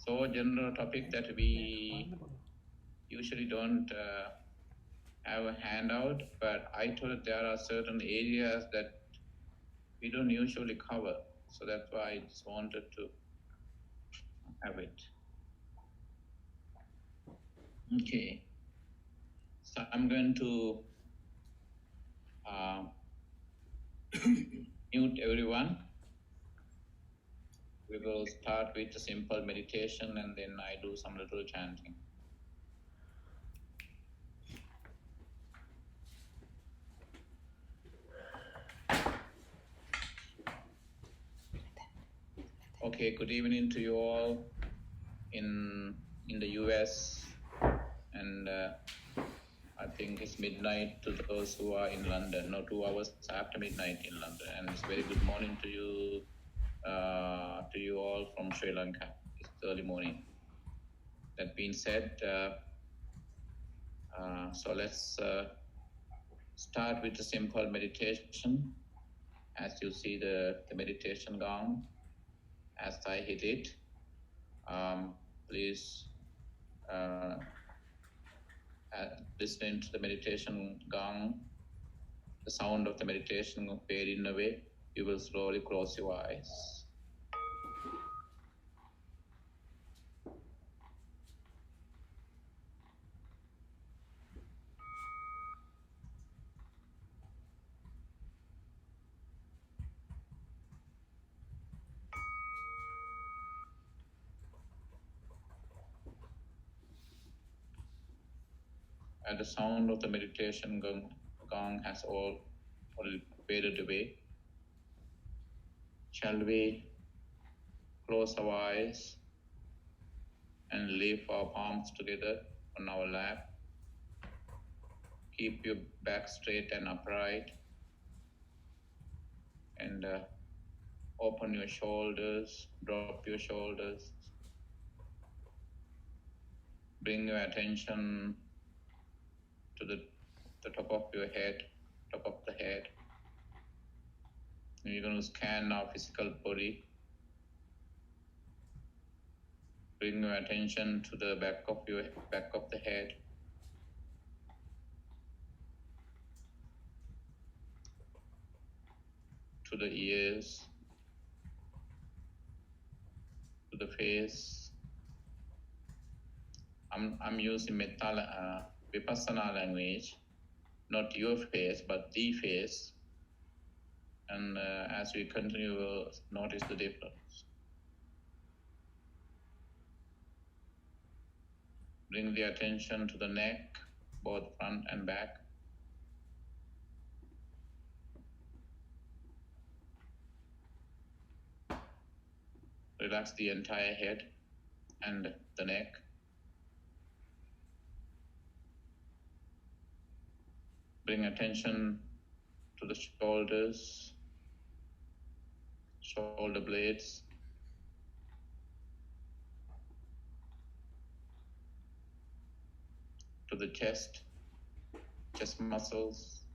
So general topic that we usually don't have a handout, but I thought there are certain areas that we don't usually cover. So that's why I just wanted to have it. Okay. So I'm going to mute everyone. We will start with a simple meditation and then I do some little chanting. Okay, good evening to you all in the US, and I think it's midnight to those who are in London. No, 2 hours after midnight in London, and it's very good morning to you all from Sri Lanka. It's early morning. That being said, so let's start with a simple meditation. As you see the meditation gong, as I hit it, please listening to the meditation gong, the sound of the meditation fading away, you will slowly close your eyes. And the sound of the meditation gong has all faded away. Shall we close our eyes and lift our palms together on our lap? Keep your back straight and upright, and open your shoulders, drop your shoulders. Bring your attention to the top of your head, top of the head. And you're going to scan our physical body. Bring your attention to the back of the head. To the ears, to the face. I'm using Metta Vipassana language, not your face, but the face. And as we continue, we'll notice the difference. Bring the attention to the neck, both front and back. Relax the entire head and the neck. Bring attention to the shoulders, shoulder blades. To the chest muscles.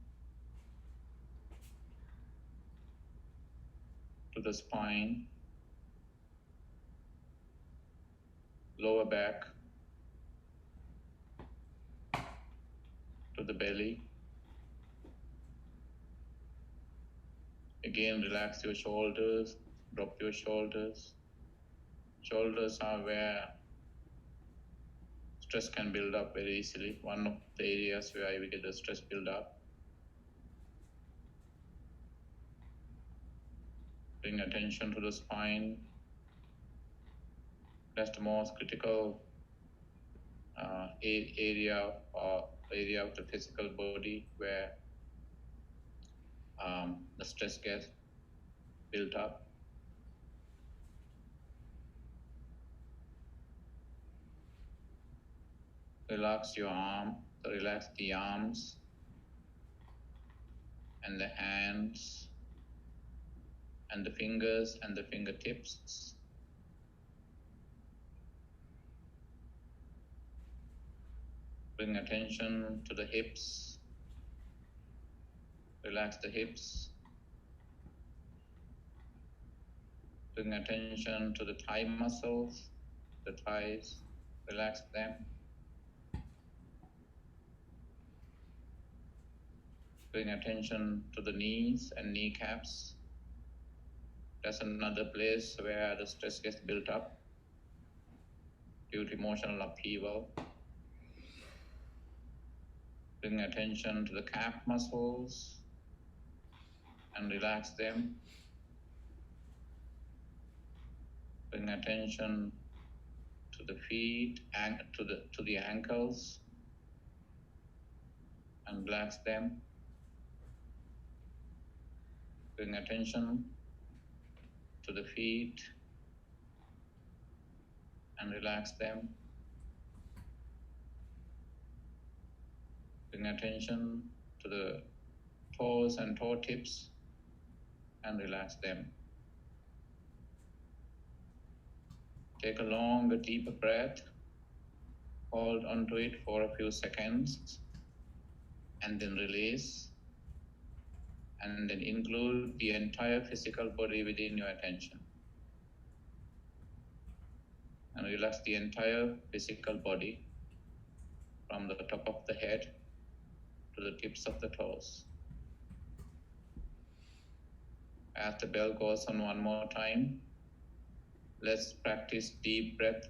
To the spine, lower back, to the belly. Again, relax your shoulders, drop your shoulders. Shoulders are where stress can build up very easily. One of the areas where we get the stress build up. Bring attention to the spine. That's the most critical area of the physical body where the stress gets built up. Relax your arm, relax the arms and the hands and the fingers and the fingertips. Bring attention to the hips. Relax the hips. Bring attention to the thigh muscles, the thighs, relax them. Bring attention to the knees and kneecaps. That's another place where the stress gets built up due to emotional upheaval. Bring attention to the calf muscles and relax them. Bring attention to the feet and to the ankles and relax them. Bring attention to the feet and relax them. Bring attention to the toes and toe tips and relax them. Take a longer, deeper breath. Hold onto it for a few seconds and then release. And then include the entire physical body within your attention. And relax the entire physical body from the top of the head to the tips of the toes. As the bell goes on one more time, let's practice deep breath,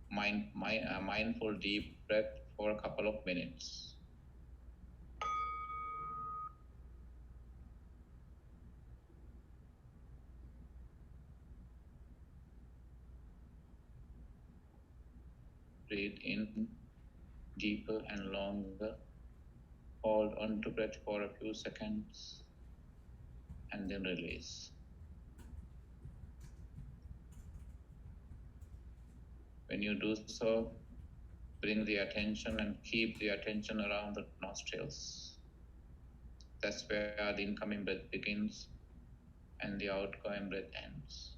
mindful deep breath for a couple of minutes. Breathe in deeper and longer. Hold on to breath for a few seconds and then release. When you do so, bring the attention and keep the attention around the nostrils. That's where the incoming breath begins and the outgoing breath ends.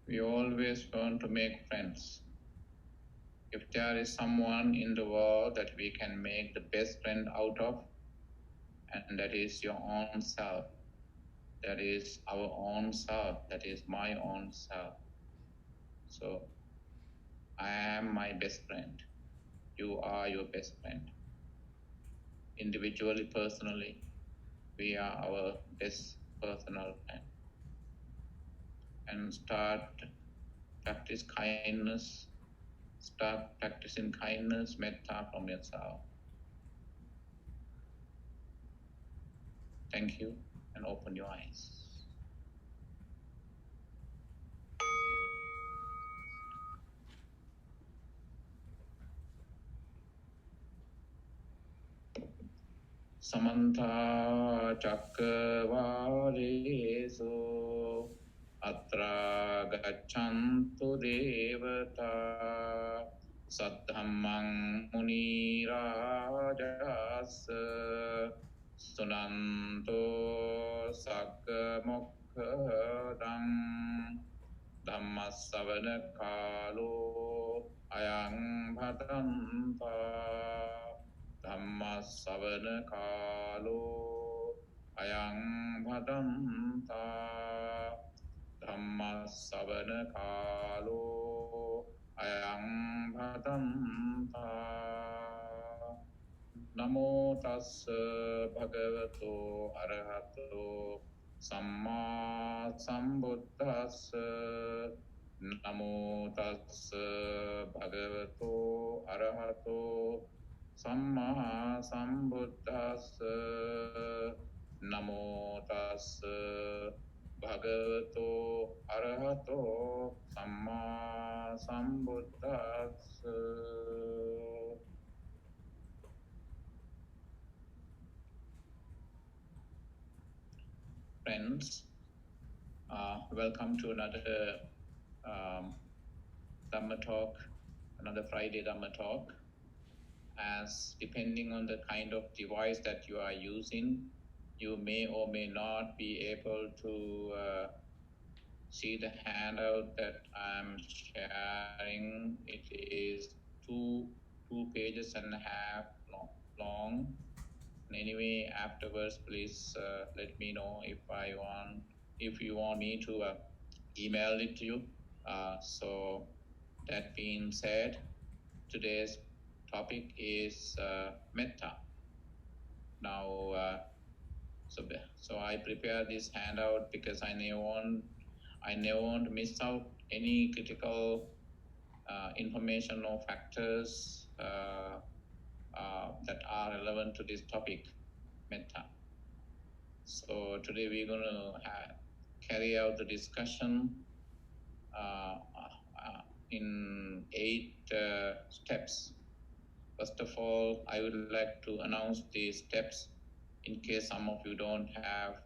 We always want to make friends. If there is someone in the world that we can make the best friend out of, and that is your own self, that is our own self, that is my own self. So I am my best friend. You are your best friend. Individually, personally, we are our best personal friend. And practice kindness. Start practicing kindness, metta from yourself. Thank you, and open your eyes. Samantha Chakravalesu Atra Gachantu Devata Saddhammang Muni Rajas Sunanto Sakmokkadang Dhammasavana Kalo Ayang Bhatanta Dhammasavana Kalo Ayang Bhatanta Dhammasavana Kalo Ayang Bhatanta Namo tassa bhagavato arahato samma sambuddhassa Namo tassa bhagavato arahato samma sambuddhassa Namo tassa bhagavato arahato samma sambuddhassa. friends. Welcome to another um, Dhamma talk, another Friday Dhamma talk. As depending on the kind of device that you are using, you may or may not be able to see the handout that I'm sharing. It is two pages and a half long. Anyway, afterwards, please let me know if you want me to email it to you. So that being said, today's topic is Metta. Now, so I prepare this handout because I never want to miss out any critical information or factors that are relevant to this topic, Metta. So today we're going to carry out the discussion in 8 steps. First of all, I would like to announce these steps in case some of you don't have,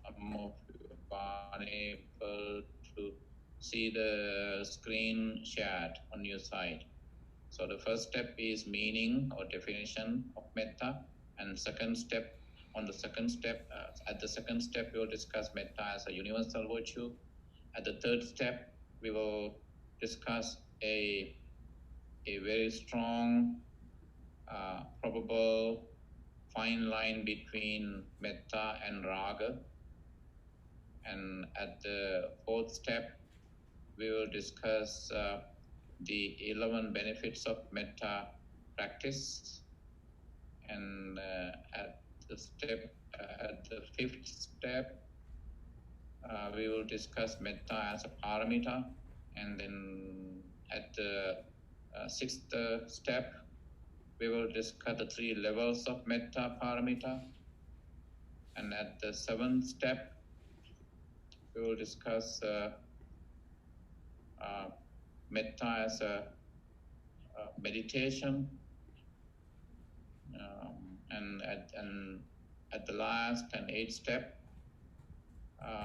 some of you are unable to see the screen shared on your side. So the first step is meaning or definition of metta, and at the second step, we will discuss metta as a universal virtue. At the third step, we will discuss a very strong, probable fine line between metta and raga. And at the fourth step, we will discuss the 11 benefits of metta practice. And at the fifth step, we will discuss metta as a paramita. And then at the sixth step, we will discuss the 3 levels of metta paramita. And at the seventh step, we will discuss metta as a meditation. And at the last and 8th step,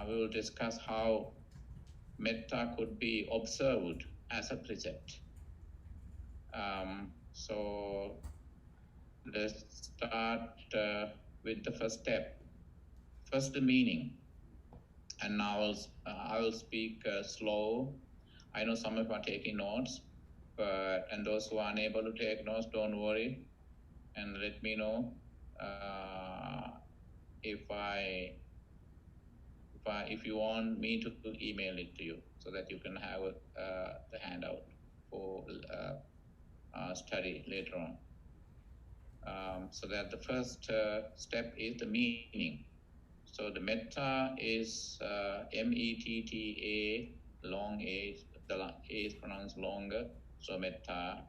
we will discuss how metta could be observed as a precept. So let's start with the first step. First, the meaning. And now I will speak slow. I know some of you are taking notes, and those who are unable to take notes, don't worry, and let me know if you want me to email it to you so that you can have the handout for study later on. So that the first step is the meaning. So the metta is M-E-T-T-A, long A, the A is pronounced longer. So metta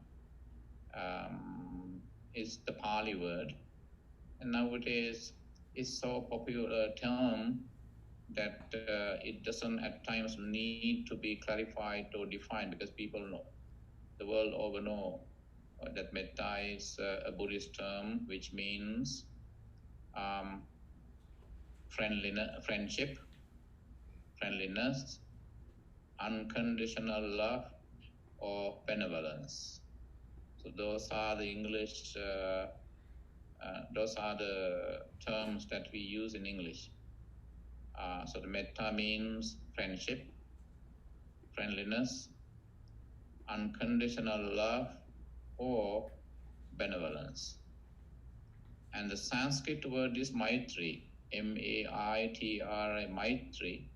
is the Pali word. And nowadays it's so popular term that it doesn't at times need to be clarified or defined because people know, the world over know that metta is a Buddhist term which means friendship, friendliness, unconditional love, or benevolence. So those are the English, those are the terms that we use in English. So the metta means friendship, friendliness, unconditional love, or benevolence. And the Sanskrit word is Maitri, M-A-I-T-R-I, Maitri.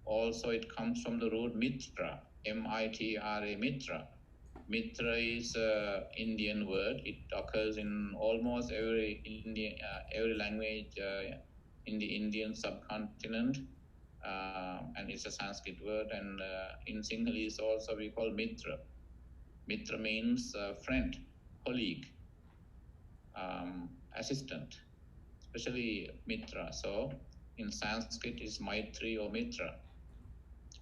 Also, it comes from the root mitra, M-I-T-R-A, mitra. Mitra is an Indian word. It occurs in almost every language in the Indian subcontinent, and it's a Sanskrit word. And in Sinhalese also we call mitra. Mitra means friend, colleague, assistant, especially mitra. So in Sanskrit is Maitri or mitra,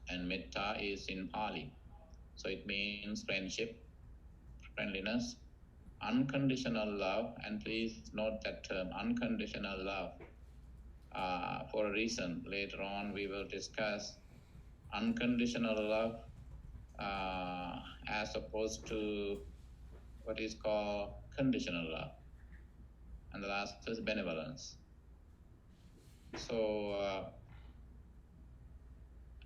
and metta is in Pali. So it means friendship, friendliness, unconditional love, and please note that term, unconditional love, for a reason. Later on, we will discuss unconditional love as opposed to what is called conditional love. And the last is benevolence. So,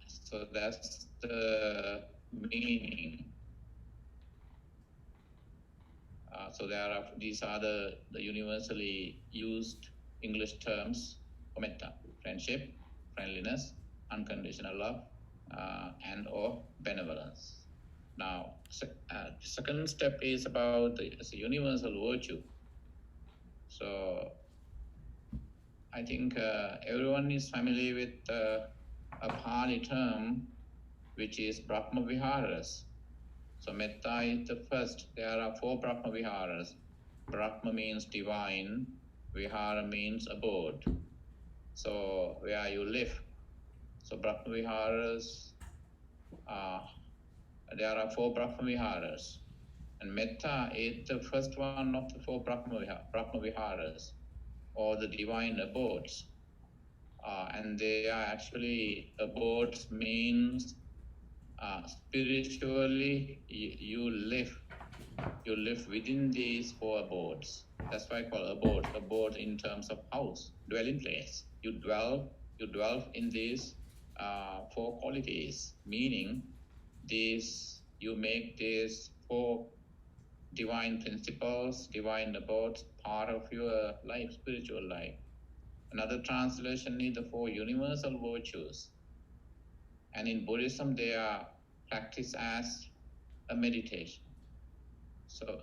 so that's the meaning. So these are the universally used English terms for metta: friendship, friendliness, unconditional love, and or benevolence. Now, second step is about the universal virtue. So I think everyone is familiar with a Pali term, which is Brahma Viharas. So Metta is the first. There are 4 Brahma Viharas. Brahma means divine. Vihara means abode. So where you live. So Brahma Viharas, there are 4 Brahma Viharas. And Metta is the first one of the 4 Brahma Viharas, or the divine abodes. And they are actually, abodes means spiritually you live within these 4 abodes. That's why I call abode in terms of house, dwelling place. You dwell in these 4 qualities, meaning you make these 4 divine principles, divine abodes part of your life, spiritual life. Another translation is the 4 universal virtues. And in Buddhism, they are practiced as a meditation. So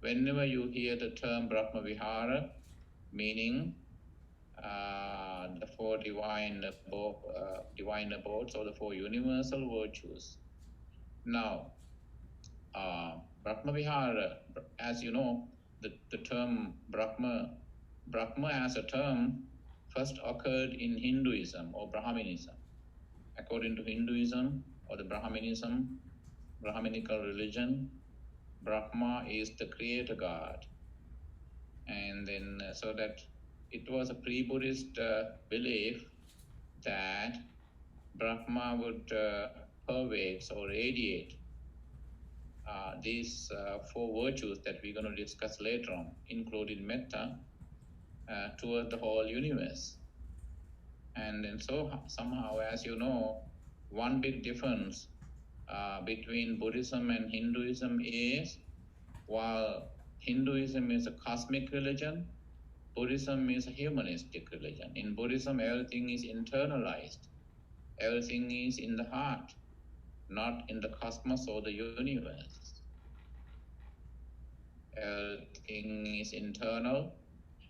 whenever you hear the term Brahma Vihara, meaning the 4 divine abodes or the 4 universal virtues. Now, Brahma Vihara, as you know, the term Brahma as a term first occurred in Hinduism or Brahminism. According to Hinduism or the Brahminical religion, Brahma is the creator God. And then so that it was a pre-Buddhist belief that Brahma would pervade or radiate these 4 virtues that we're going to discuss later on, including Metta, toward the whole universe. And then so somehow, as you know, one big difference between Buddhism and Hinduism is, while Hinduism is a cosmic religion, Buddhism is a humanistic religion. In Buddhism, everything is internalized. Everything is in the heart, not in the cosmos or the universe. Everything is internal.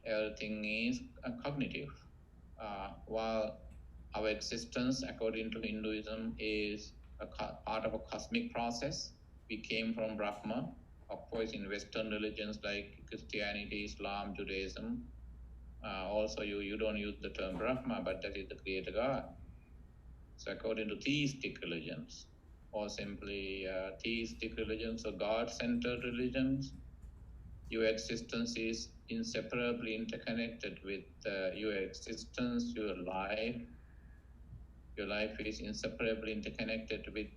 Everything is cognitive. While our existence, according to Hinduism, is a part of a cosmic process. We came from Brahma. Of course, in Western religions like Christianity, Islam, Judaism, also you don't use the term Brahma, but that is the creator God. So according to theistic religions, or simply theistic religions or God-centered religions, your existence is inseparably interconnected with your existence, your life. Your life is inseparably interconnected with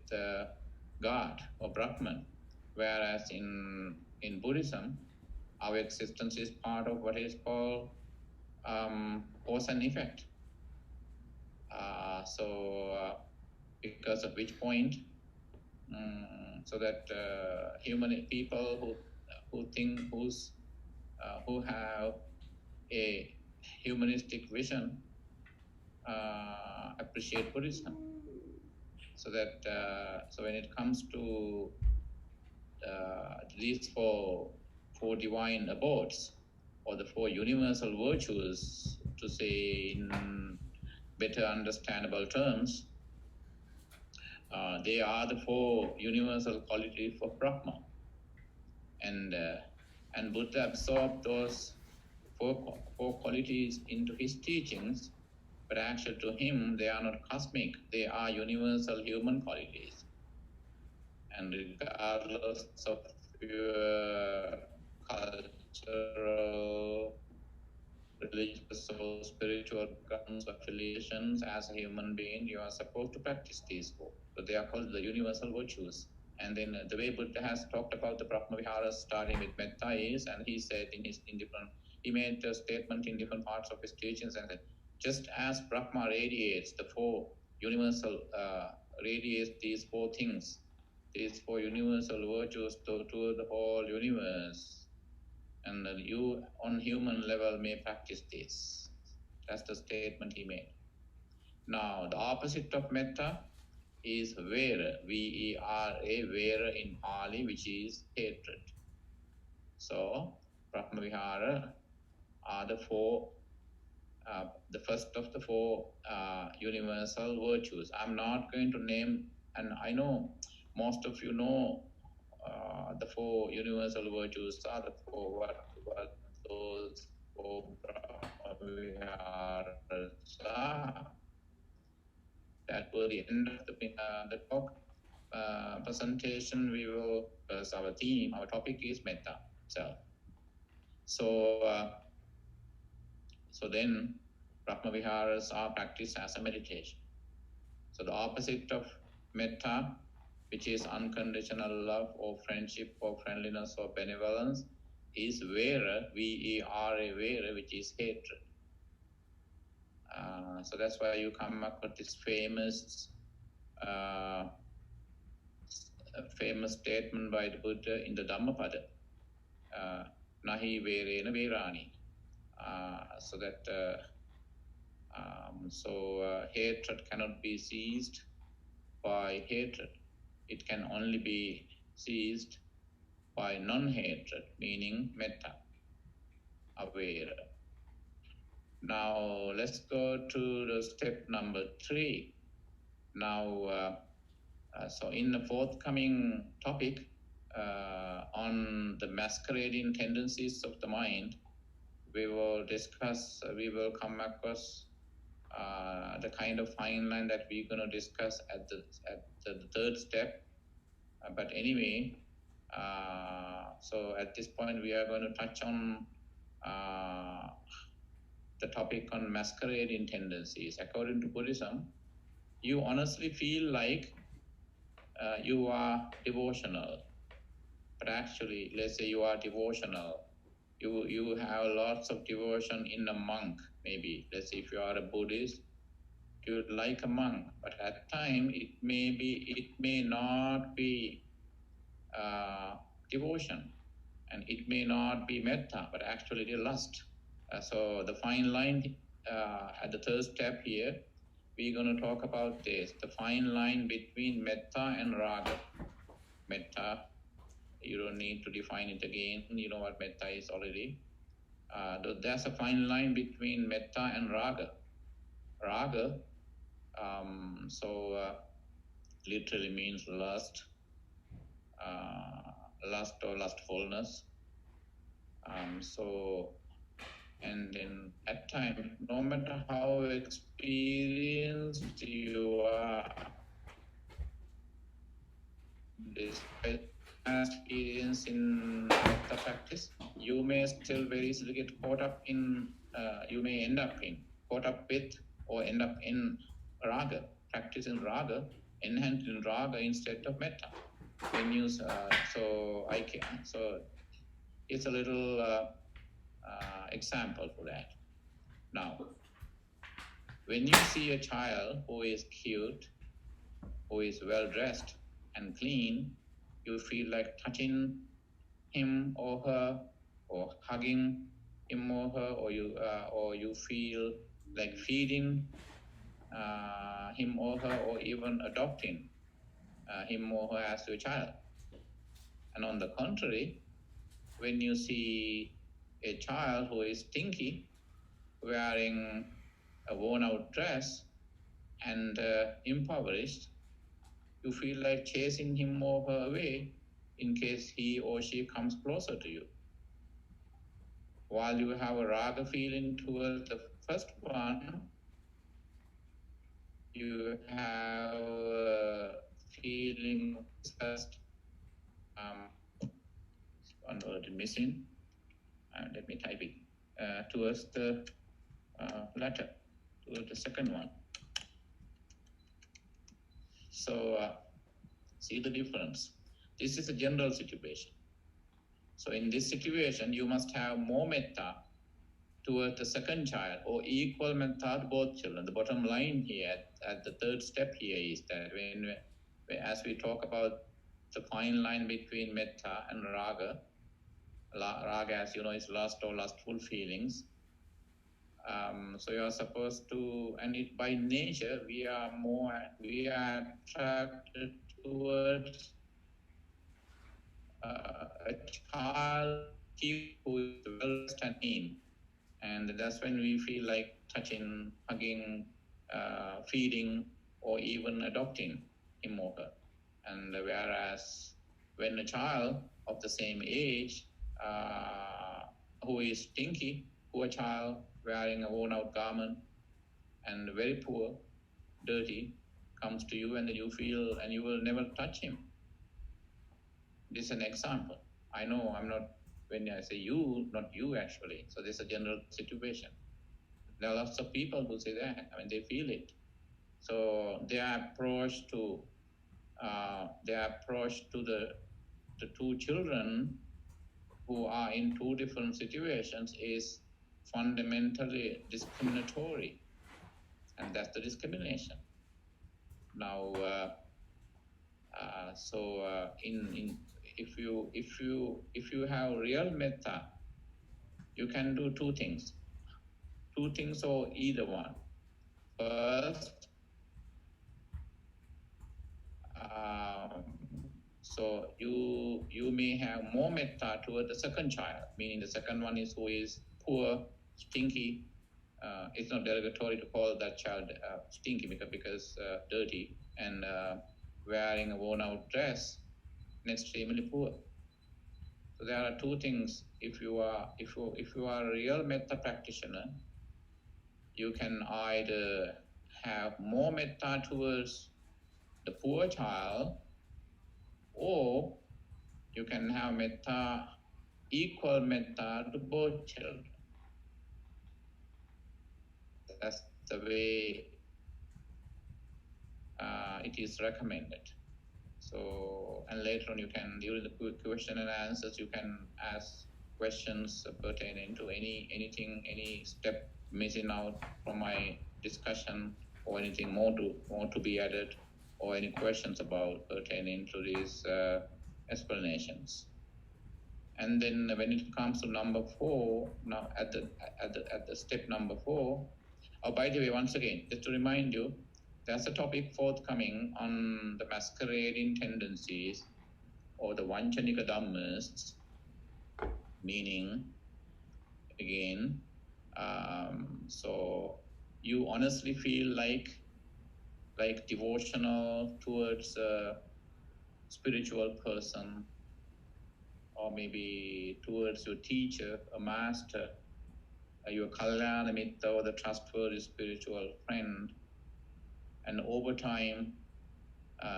God or Brahman. Whereas in Buddhism, our existence is part of what is called cause and effect. Because of which point, so that human people who have a humanistic vision appreciate Buddhism. So that so when it comes to these 4 divine abodes or the 4 universal virtues, to say in better understandable terms, they are the 4 universal qualities of Brahma. And Buddha absorbed those 4 qualities into his teachings, but actually to him they are not cosmic, they are universal human qualities. And regardless of your cultural, religious or spiritual grounds or affiliations. As a human being, you are supposed to practice these four. So they are called the universal virtues. And then the way Buddha has talked about the Brahmaviharas, starting with Metta, is, and he said he made a statement in different parts of his teachings, and that just as Brahma radiates the four universal, radiates these four things, these four universal virtues to the whole universe, and you on human level may practice this. That's the statement he made. Now, the opposite of metta is vera, V-E-R-A, vera in Pali, which is hatred. So, Brahmavihara are the first of the four universal virtues. I'm not going to name, and I know most of you know the four universal virtues are the four, what those four Brahmaviharas are. That will be the end of the talk presentation. We will, because our theme, our topic is metta. So then Brahmaviharas are practiced as a meditation. So the opposite of metta, which is unconditional love or friendship or friendliness or benevolence, is vera, V-E-R-A, vera, which is hatred. So that's why you come up with this famous statement by the Buddha in the Dhammapada, nahi verena verani. So that hatred cannot be seized by hatred. It can only be seized by non-hatred, meaning metta, avera. Now let's go to the step number 3. Now, so in the forthcoming topic on the masquerading tendencies of the mind, we will come across the kind of fine line that we're going to discuss at the third step. But anyway, so at this point we are going to touch on the topic on masquerading tendencies. According to Buddhism, you honestly feel like you are devotional, but actually, let's say you are devotional. You have lots of devotion in a monk, maybe. Let's say if you are a Buddhist, you're like a monk, but at time it may not be devotion, and it may not be metta, but actually the lust. So the fine line at the third step here, we're going to talk about this, the fine line between metta and raga. Metta, you don't need to define it again. You know what metta is already. There's a fine line between metta and raga. Raga, literally means lust, lust or lustfulness. And then at times, no matter how experienced you are, despite experience in metta practice, you may still very easily get caught up in, caught up with or end up in raga, practice in raga, enhanced in raga instead of metta. When you, so it's a little example for that. Now, when you see a child who is cute, who is well dressed and clean, you feel like touching him or her, or hugging him or her, or you feel like feeding him or her, or even adopting him or her as your child. And on the contrary, when you see a child who is stinky, wearing a worn-out dress and impoverished, you feel like chasing him or her away in case he or she comes closer to you. While you have a raga feeling towards the first one, you have a feeling of disgust. One word missing. Let me type it. towards the latter, towards the second one. So see the difference. This is a general situation. So in this situation, you must have more metta towards the second child, or equal metta to both children. The bottom line here at the third step here is that as we talk about the fine line between metta and raga, raga, as you know, is lust or lustful feelings. So you are supposed to, and it by nature we are attracted towards a child who is well dressed and clean, and that's when we feel like touching, hugging, feeding, or even adopting him or her. And whereas when a child of the same age who is stinky, poor child wearing a worn-out garment and very poor, dirty, comes to you, and then you feel, and you will never touch him. This is an example. I know I'm not, when I say you, not you actually. So this is a general situation. There are lots of people who say that. I mean, they feel it. So their approach to the two children who are in two different situations is fundamentally discriminatory, and that's the discrimination. Now, if you have real metta, you can do two things or either one. First, so you may have more metta toward the second child, meaning the second one is who is poor, stinky. It's not derogatory to call that child stinky because dirty and wearing a worn-out dress and extremely poor. So there are two things. If you are a real metta practitioner, you can either have more metta towards the poor child, or you can have metta, equal metta to both children. That's the way it is recommended. So, and later on you can, during the question and answers, you can ask questions pertaining to anything, any step missing out from my discussion, or anything more to be added, or any questions about pertaining to these explanations. And then when it comes to number 4, now at the step number 4, oh, by the way, once again, just to remind you, there's a topic forthcoming on the masquerading tendencies or the Vanchanika Dhammas, meaning, again, so you honestly feel like devotional towards a spiritual person, or maybe towards your teacher, a master, your Kalyana Mitta, or the trustworthy spiritual friend. And over time,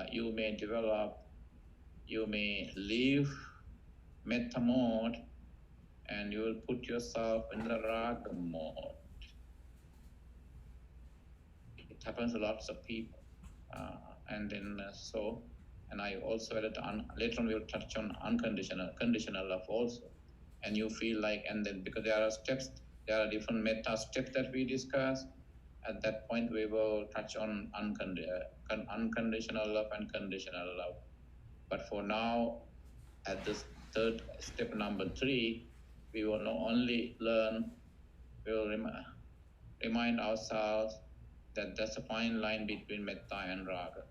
you may leave metta mode, and you will put yourself in the raga mode. It happens to lots of people. And I also added later on we'll touch on conditional love also. And you feel like, and then because there are different metta steps that we discuss. At that point, we will touch on unconditional love and conditional love. But for now, at this third step number 3, we will not only learn, we will remind ourselves that there's a fine line between metta and raga.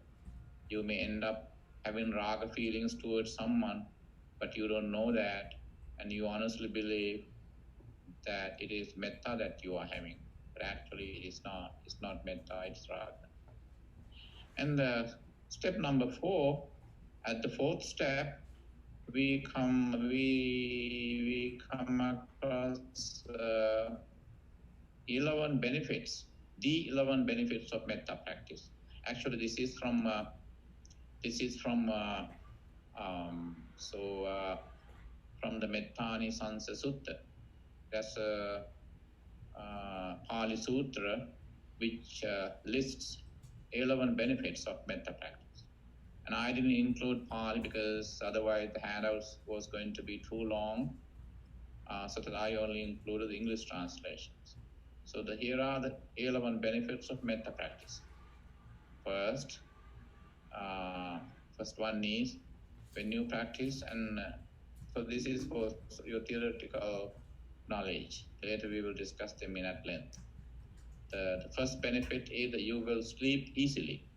You may end up having raga feelings towards someone, but you don't know that, and you honestly believe that it is metta that you are having. But actually it is not. It's not metta, it's raga. And step number 4, at the 4th step, we come across 11 benefits, the 11 benefits of metta practice. Actually, this is from from the Mettani Sansa Sutta. That's Pali Sutra, which lists 11 benefits of metta practice. And I didn't include Pali because otherwise the handouts was going to be too long, so that I only included the English translations. So here are the 11 benefits of metta practice. First, first one is when you practice, and so this is for your theoretical knowledge. Later we will discuss them in at length. The first benefit is that you will sleep easily.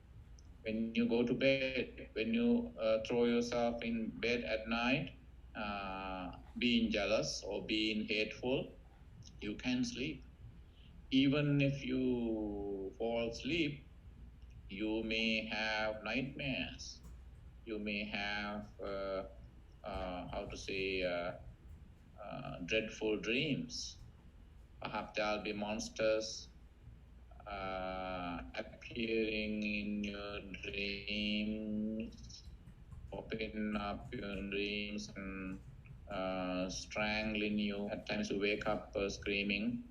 When you go to bed, when you throw yourself in bed at night, being jealous or being hateful, you can sleep. Even if you fall asleep, you may have nightmares. You may have, dreadful dreams. Perhaps there'll be monsters appearing in your dreams, popping up your dreams and strangling you. At times you wake up screaming.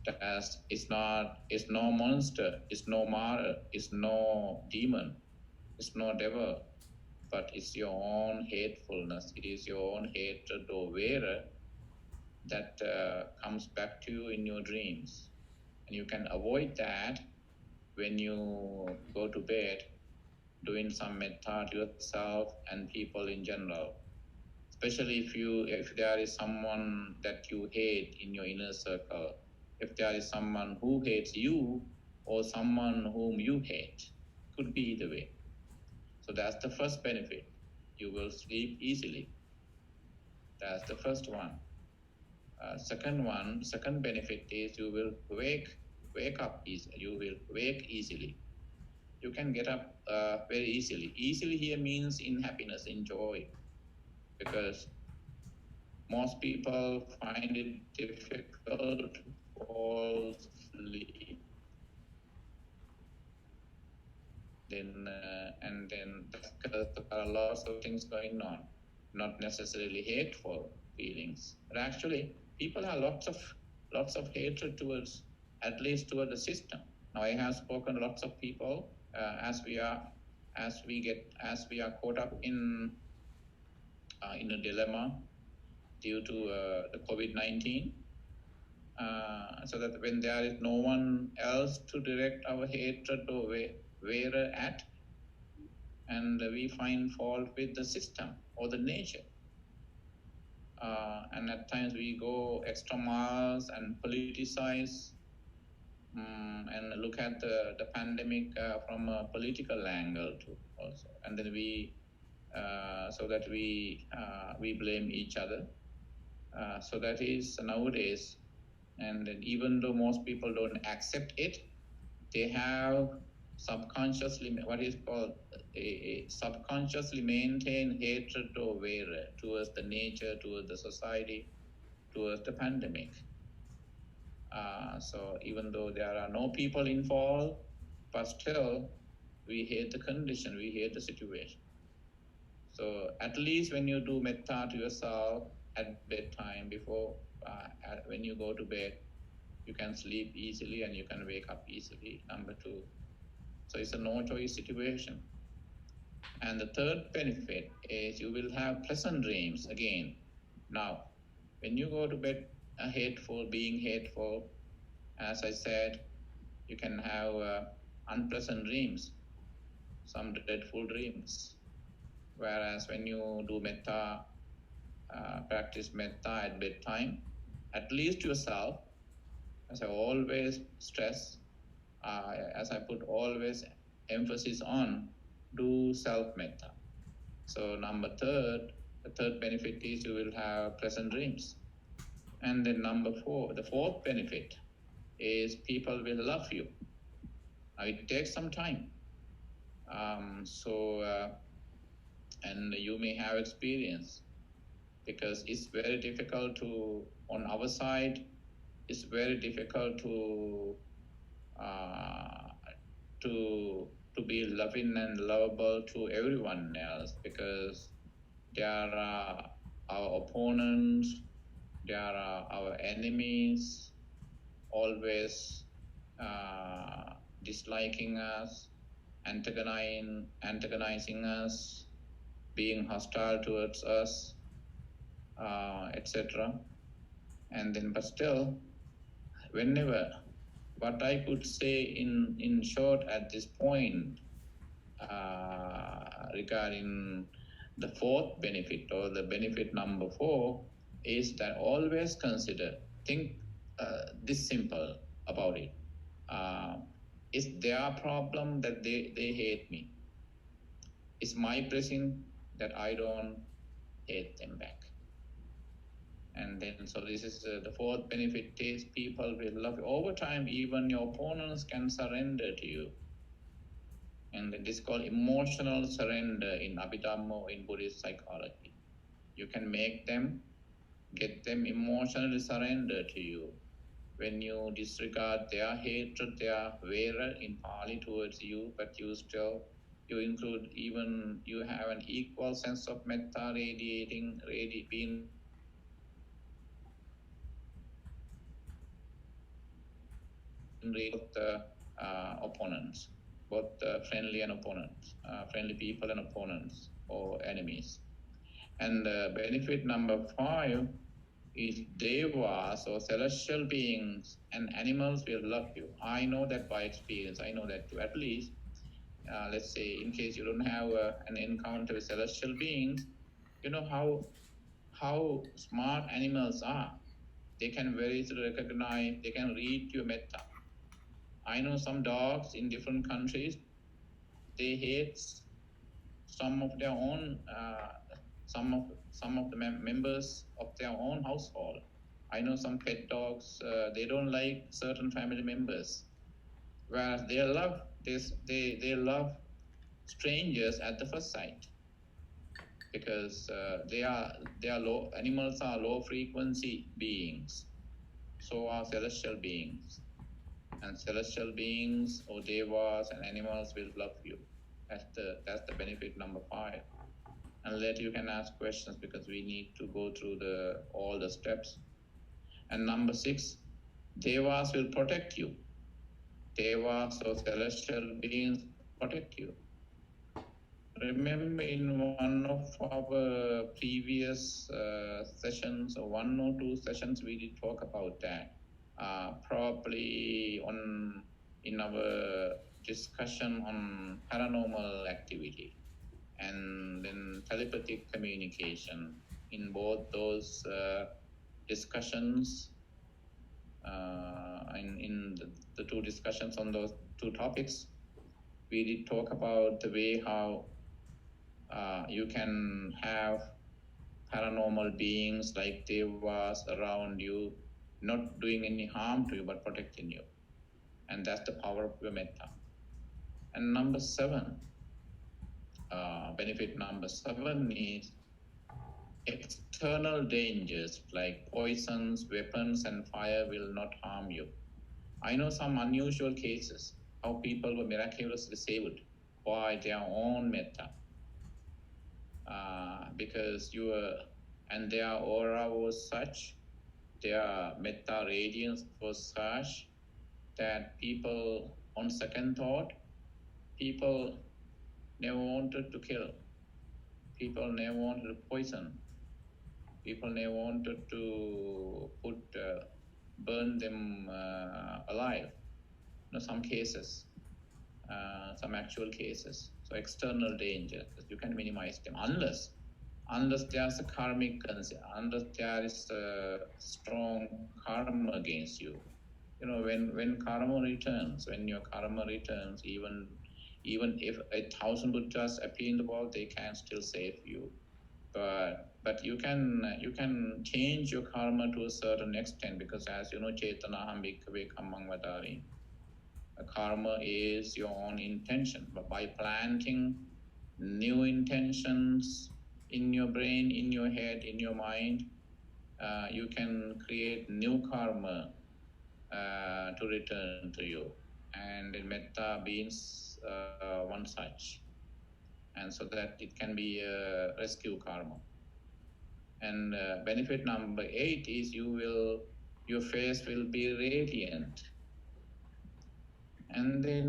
That it's no monster, it's no martyr, it's no demon, it's no devil, but it's your own hatefulness. It is your own hatred or terror that comes back to you in your dreams. And you can avoid that when you go to bed, doing some metta to yourself and people in general. Especially if there is someone that you hate in your inner circle, if there is someone who hates you or someone whom you hate, could be either way. So that's the first benefit. You will sleep easily. That's the first one. Second benefit is you will wake up easily. You will wake easily. You can get up very easily. Easily here means in happiness, in joy, because most people find it difficult to fall asleep. Then that's because there are lots of things going on, not necessarily hateful feelings, but actually people have lots of hatred towards, at least toward the system. Now I have spoken to lots of people as we are caught up in a dilemma due to the COVID-19. So that when there is no one else to direct our hatred or where at, and we find fault with the system or the nature. And at times we go extra miles and politicize and look at the pandemic from a political angle too also. And then we blame each other. So that is nowadays. And even though most people don't accept it, they have subconsciously subconsciously maintain hatred or terror towards the nature, towards the society, towards the pandemic. So even though there are no people involved, but still we hate the condition, we hate the situation. So at least when you do metta to yourself at bedtime, before when you go to bed, you can sleep easily and you can wake up easily. Number two. So it's a no-choice situation. And the third benefit is you will have pleasant dreams again. Now, when you go to bed being hateful, as I said, you can have unpleasant dreams, some dreadful dreams. Whereas when you do metta, practice metta at bedtime, at least yourself, as I always stress, as I put always emphasis on, do self-metta. So the third benefit is you will have pleasant dreams. And then the fourth benefit is people will love you. Now it takes some time. And you may have experience, because it's very difficult on our side, it's very difficult to be loving and lovable to everyone else, because there are our opponents, there are our enemies, always disliking us, antagonizing us, being hostile towards us, etc. And then, but still, whenever, what I could say in short at this point regarding the fourth benefit or the benefit number 4 is that always think this simple about it. It's their problem that they hate me. It's my blessing that I don't hate them back. And then, so this is the fourth benefit is people will love you. Over time, even your opponents can surrender to you. And this is called emotional surrender in Abhidhamma, in Buddhist psychology. You can get them emotionally surrender to you. When you disregard their hatred, their vera in Pali towards you, but you have an equal sense of metta being both the opponents, both friendly and opponents, friendly people and opponents or enemies. And benefit number 5 is devas or celestial beings and animals will love you. I know that by experience. I know that too. At least, let's say, in case you don't have an encounter with celestial beings, you know how smart animals are. They can very easily recognize, they can read your metta. I know some dogs in different countries, they hate some of their own, some of the members of their own household. I know some pet dogs, they don't like certain family members, whereas they love strangers at the first sight, because animals are low frequency beings. So are celestial beings. And celestial beings or devas and animals will love you. That's the benefit number 5. And later you can ask questions because we need to go through all the steps. And number 6, devas will protect you. Devas or celestial beings protect you. Remember in one of our previous sessions, or 1 or 2 sessions, we did talk about that. Probably in our discussion on paranormal activity and then telepathic communication. In both those discussions, in the 2 discussions on those 2 topics, we did talk about the way how you can have paranormal beings like devas around you, not doing any harm to you, but protecting you. And that's the power of your metta. And number 7, benefit number 7 is external dangers like poisons, weapons, and fire will not harm you. I know some unusual cases, how people were miraculously saved by their own metta. Because their aura was such, their metta radiance was such that people, on second thought, people never wanted to kill. People never wanted to poison. People never wanted to burn them alive. Some cases, some actual cases. So external danger, you can minimize them unless there's a karmic concern, unless there is a strong karma against you. When karma returns, when your karma returns, even if 1,000 Buddhas appear in the world, they can still save you. But you can change your karma to a certain extent, because as you know, Chetanaham Bhikkhave Kammang Vadami. Karma is your own intention. But by planting new intentions in your brain, in your head, in your mind, you can create new karma to return to you. And in metta means one such. And so that it can be a rescue karma. And benefit number 8 is you your face will be radiant. And then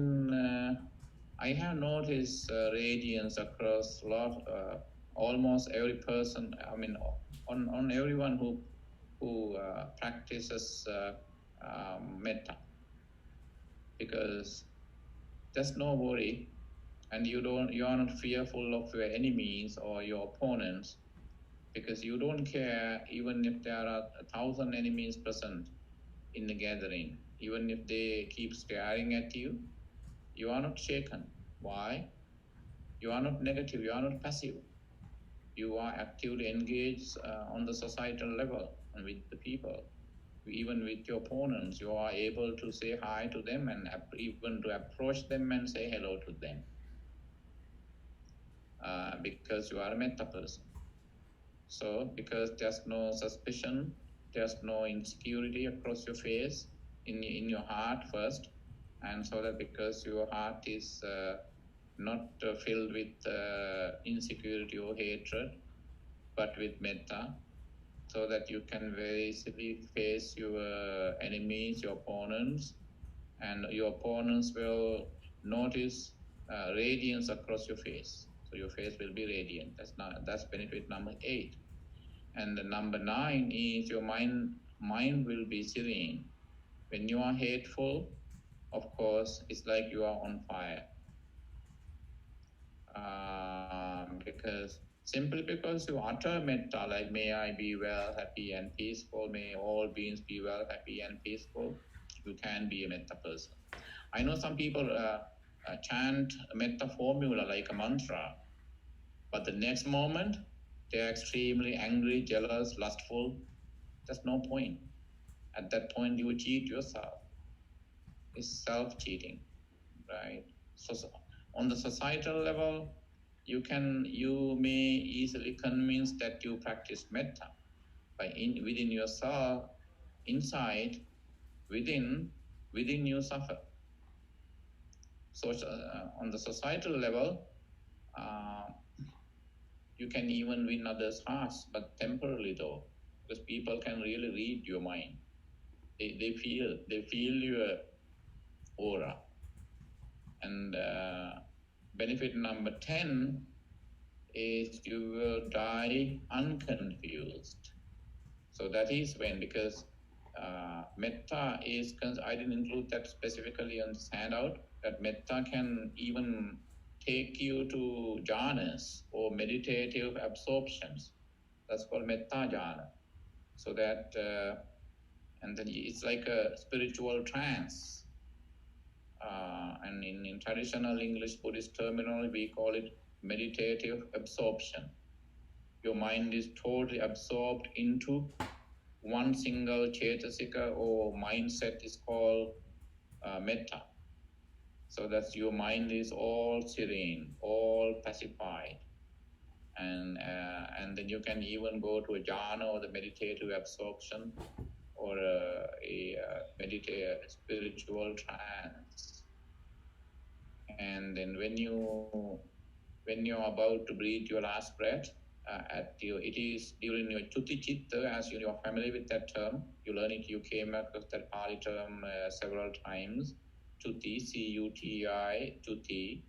I have noticed radiance across almost every person. I mean, on everyone who practices metta, because there's no worry, and you are not fearful of your enemies or your opponents, because you don't care even if there are 1,000 enemies present in the gathering. Even if they keep staring at you, you are not shaken. Why? You are not negative, you are not passive. You are actively engaged on the societal level and with the people. Even with your opponents, you are able to say hi to them and even to approach them and say hello to them, because you are a metta person. So, because there's no suspicion, there's no insecurity across your face, in your heart first, and so that because your heart is not filled with insecurity or hatred, but with metta, so that you can very easily face your enemies, your opponents, and your opponents will notice radiance across your face. So your face will be radiant. That's benefit number 8. And the number 9 is your mind will be serene. When you are hateful, of course, it's like you are on fire. Because simply because you utter metta, like may I be well, happy and peaceful, may all beings be well, happy and peaceful, you can be a metta person. I know some people chant a metta formula like a mantra, but the next moment they're extremely angry, jealous, lustful. There's no point. At that point, you cheat yourself. It's self-cheating, right? So on the societal level, you may easily convince that you practice metta, but within yourself, inside, within you suffer. So on the societal level, you can even win others' hearts, but temporarily though, because people can really read your mind. They feel your aura. And benefit number 10 is you will die unconfused. So that is when, because metta is, I didn't include that specifically on this handout, that metta can even take you to jhanas or meditative absorptions. That's called metta jhana. So that, and then it's like a spiritual trance. And in traditional English Buddhist terminology, we call it meditative absorption. Your mind is totally absorbed into one single cetasika or mindset is called metta. So that your mind is all serene, all pacified. And then you can even go to a jhana or the meditative absorption or a meditative spiritual trance. And then when you're about to breathe your last breath, it is during your chuti chitta, as you are familiar with that term. You learn it, you came across that Pali term several times. Chuti, C-U-T-I, chuti,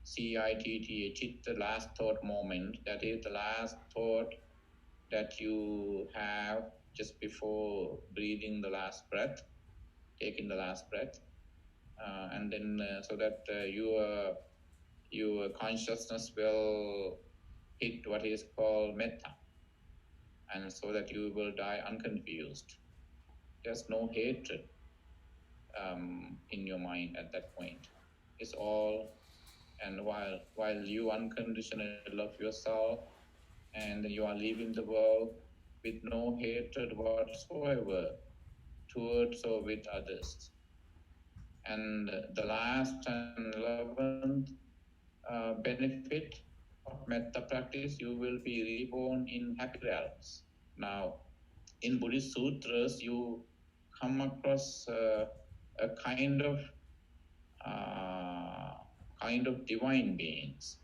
C-I-T-T, chitta, last thought moment. That is the last thought that you have just before breathing the last breath, taking the last breath. And then so that your consciousness will hit what is called metta, and so that you will die unconfused. There's no hatred in your mind at that point. It's all, and while you unconditionally love yourself, and you are leaving the world with no hatred whatsoever towards or with others. And the last and 11th benefit of metta practice, you will be reborn in happy realms. Now, in Buddhist sutras, you come across a kind of divine beings.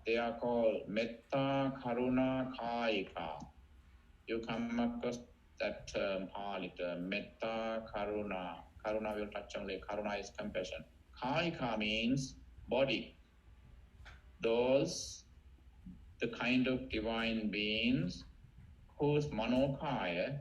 They are called Metta Karuna Kayika. You come across that term, Pali term, Metta, Karuna. Karuna will touch only. Karuna is compassion. Kaika means body. Those, the kind of divine beings whose manokaya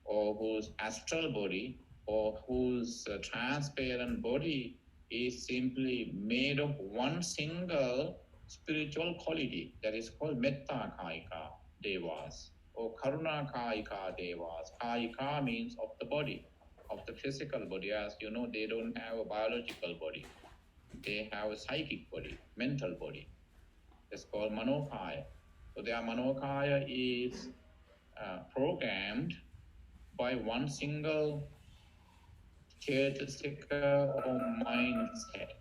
or whose astral body or whose transparent body is simply made of one single spiritual quality that is called Metta Kaika Devas or Karuna Kaika Devas. Kaika means of the body, of the physical body. As you know, they don't have a biological body. They have a psychic body, mental body. It's called Manokaya. So their Manokaya is programmed by one single charismatic or mindset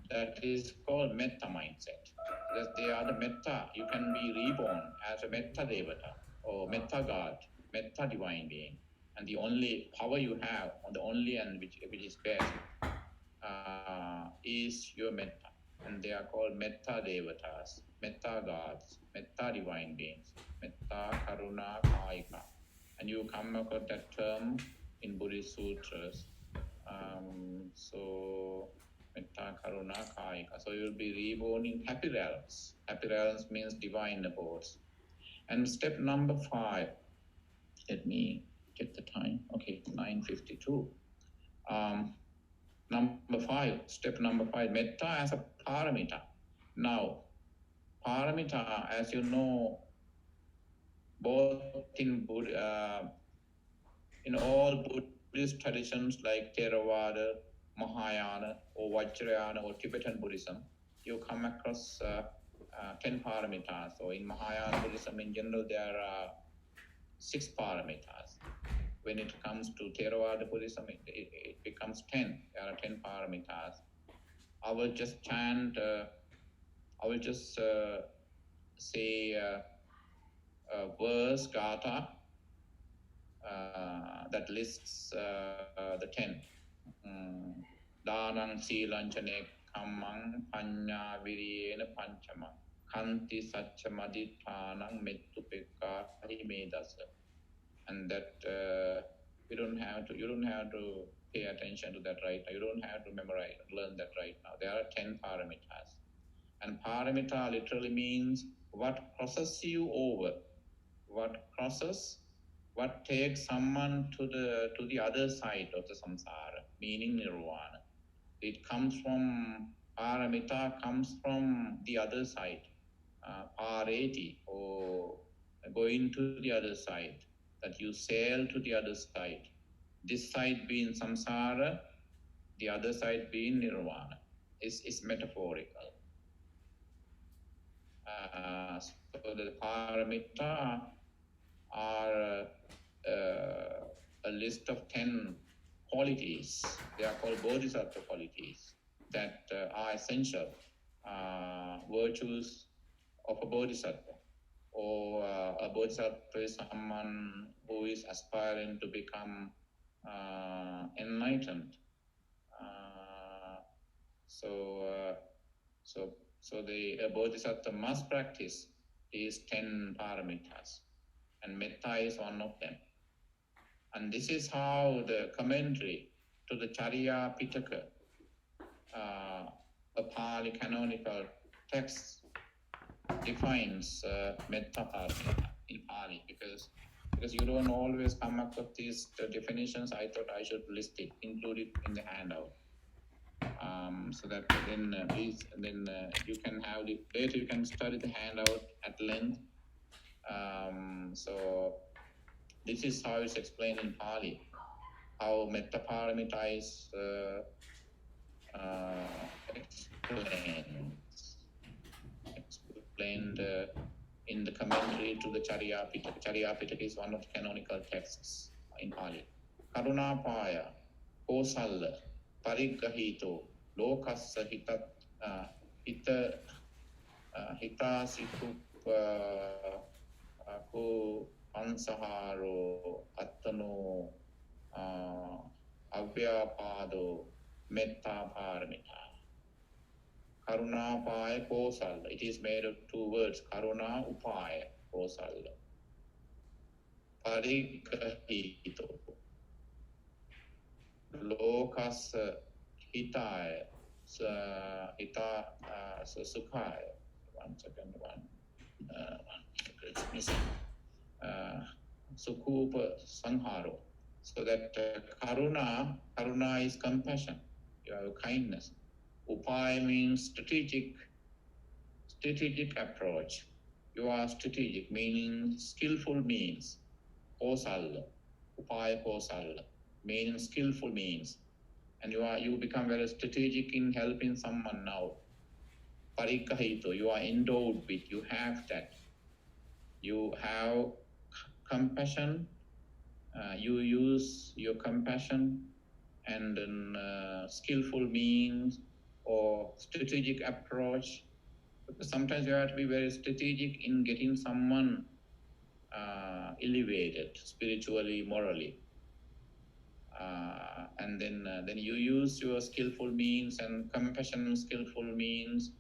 that is called Metta mindset. Because they are the Metta. You can be reborn as a Metta Devata or Metta God, Metta divine being. And the only power you have, or the only and which is best, is your Metta. And they are called Metta Devatas, Metta gods, Metta divine beings, Metta Karuna Kaika. And you come across that term in Buddhist sutras. So Metta Karuna Kaika. So you'll be reborn in happy realms. Happy realms means divine abodes. And step number 5. Let me get the time. Okay, 9:52. Number 5, step number 5, Metta as a paramita. Now, paramita, as you know, both in in all Buddhist traditions like Theravada, Mahayana, or Vajrayana, or Tibetan Buddhism, you come across 10 paramitas. So in Mahayana Buddhism in general, there are 6 paramitas. When it comes to Theravada Buddhism, it becomes 10. There are 10 paramitas. I will just chant, I will just say a verse, Gatha, that lists the 10. Dhanang Silanchane Kammang Panya Viriyena Panchamang Kanti Satchamadithanang Mettupekka Himedasa. And that you don't have to pay attention to that right now. You don't have to learn that right now. There are 10 paramitas. And paramita literally means what crosses you over, what takes someone to the other side of the samsara, meaning nirvana. Paramita comes from the other side, pareti, or going to the other side, that you sail to the other side. This side being samsara, the other side being nirvana. It's metaphorical. So the paramita are a list of 10 qualities. They are called bodhisattva qualities that are essential virtues of a bodhisattva. Or a bodhisattva is someone who is aspiring to become enlightened. So the bodhisattva must practice these 10 paramitas, and metta is one of them. And this is how the commentary to the Charya Pitaka, a Pali canonical text, defines metta paramita in Pali, because you don't always come up with these definitions. I thought I should list it, include it in the handout. So that then you can have later you can study the handout at length. So this is how it's explained in Pali, how metta paramita is explained in the commentary to the Charya Pitaka. Charya Pitaka is one of the canonical texts in Pali. Karunapaya, Kosalla, Parigrahito, Lokassa Hitasiku Ku Ansaharo Attano Avyapado Metta Paramita. Karunapaya Kosalla. It is made of 2 words, Karuna Upaya Kosalla. parikahito lokasa hitaya hita sukhaya. One second, it's missing. Sukhupa sangharo. So that karuna is compassion. You have kindness. Upaya means strategic approach. You are strategic, meaning skillful means. Kosala, upaya kosala, meaning skillful means. And you become very strategic in helping someone now. Parikahito, you are endowed with, you have that. You have compassion, you use your compassion and then skillful means or strategic approach. Because sometimes you have to be very strategic in getting someone elevated spiritually, morally. And then you use your skillful means and compassion skillful means,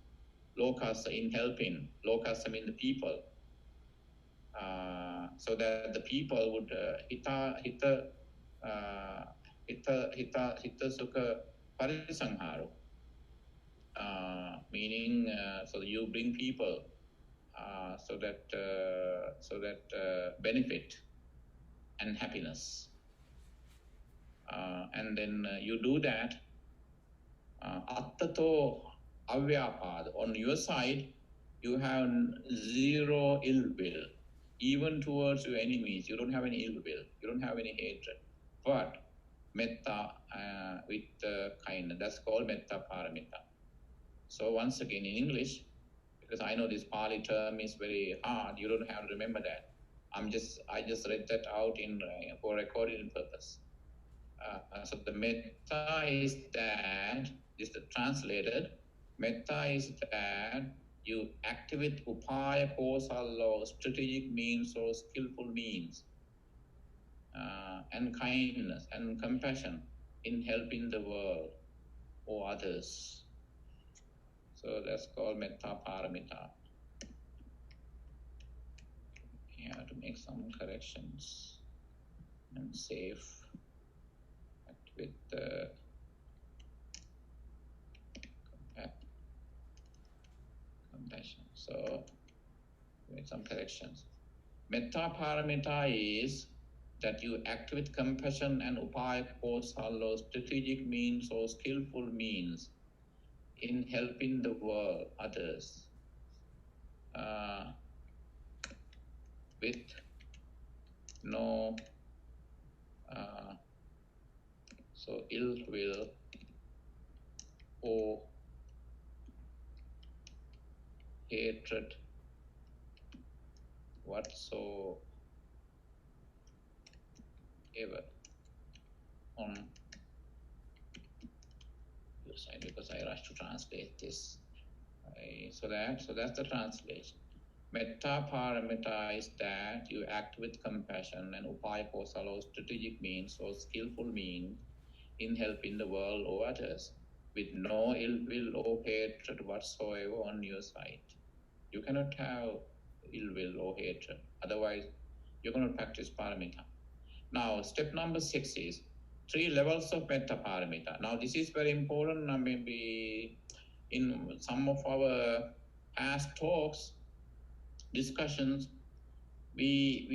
lokasa, in helping. Lokasa mean the people. So that the people would hita sukha parisangharo, meaning so you bring people so that benefit and happiness, and then you do that attato avyapad. On your side, you have zero ill will, even towards your enemies. You don't have any ill will. You don't have any hatred. But metta with kindness. That's called metta paramita. So once again in English, because I know this Pali term is very hard, you don't have to remember that. I just read that out in for recording purpose. So the metta is that, this is the translated, metta is that you activate upaya, kosala, strategic means or skillful means, and kindness and compassion in helping the world or others. So that's called metta paramita. You have to make some corrections and save with compassion. So make some corrections. Metta paramita is that you act with compassion and upaya, kosala, strategic means or skillful means in helping the world, others, with no so ill will or hatred whatsoever on your side, because I rush to translate this. So that's the translation. Metta paramita is that you act with compassion and upaya, kosala, strategic means or skillful means in helping the world or others with no ill will or hatred whatsoever on your side. You cannot have ill will or hatred, otherwise you cannot practice paramita. Now step number 6 is 3 levels of metta paramita. Now this is very important. Maybe in some of our past talks, discussions, we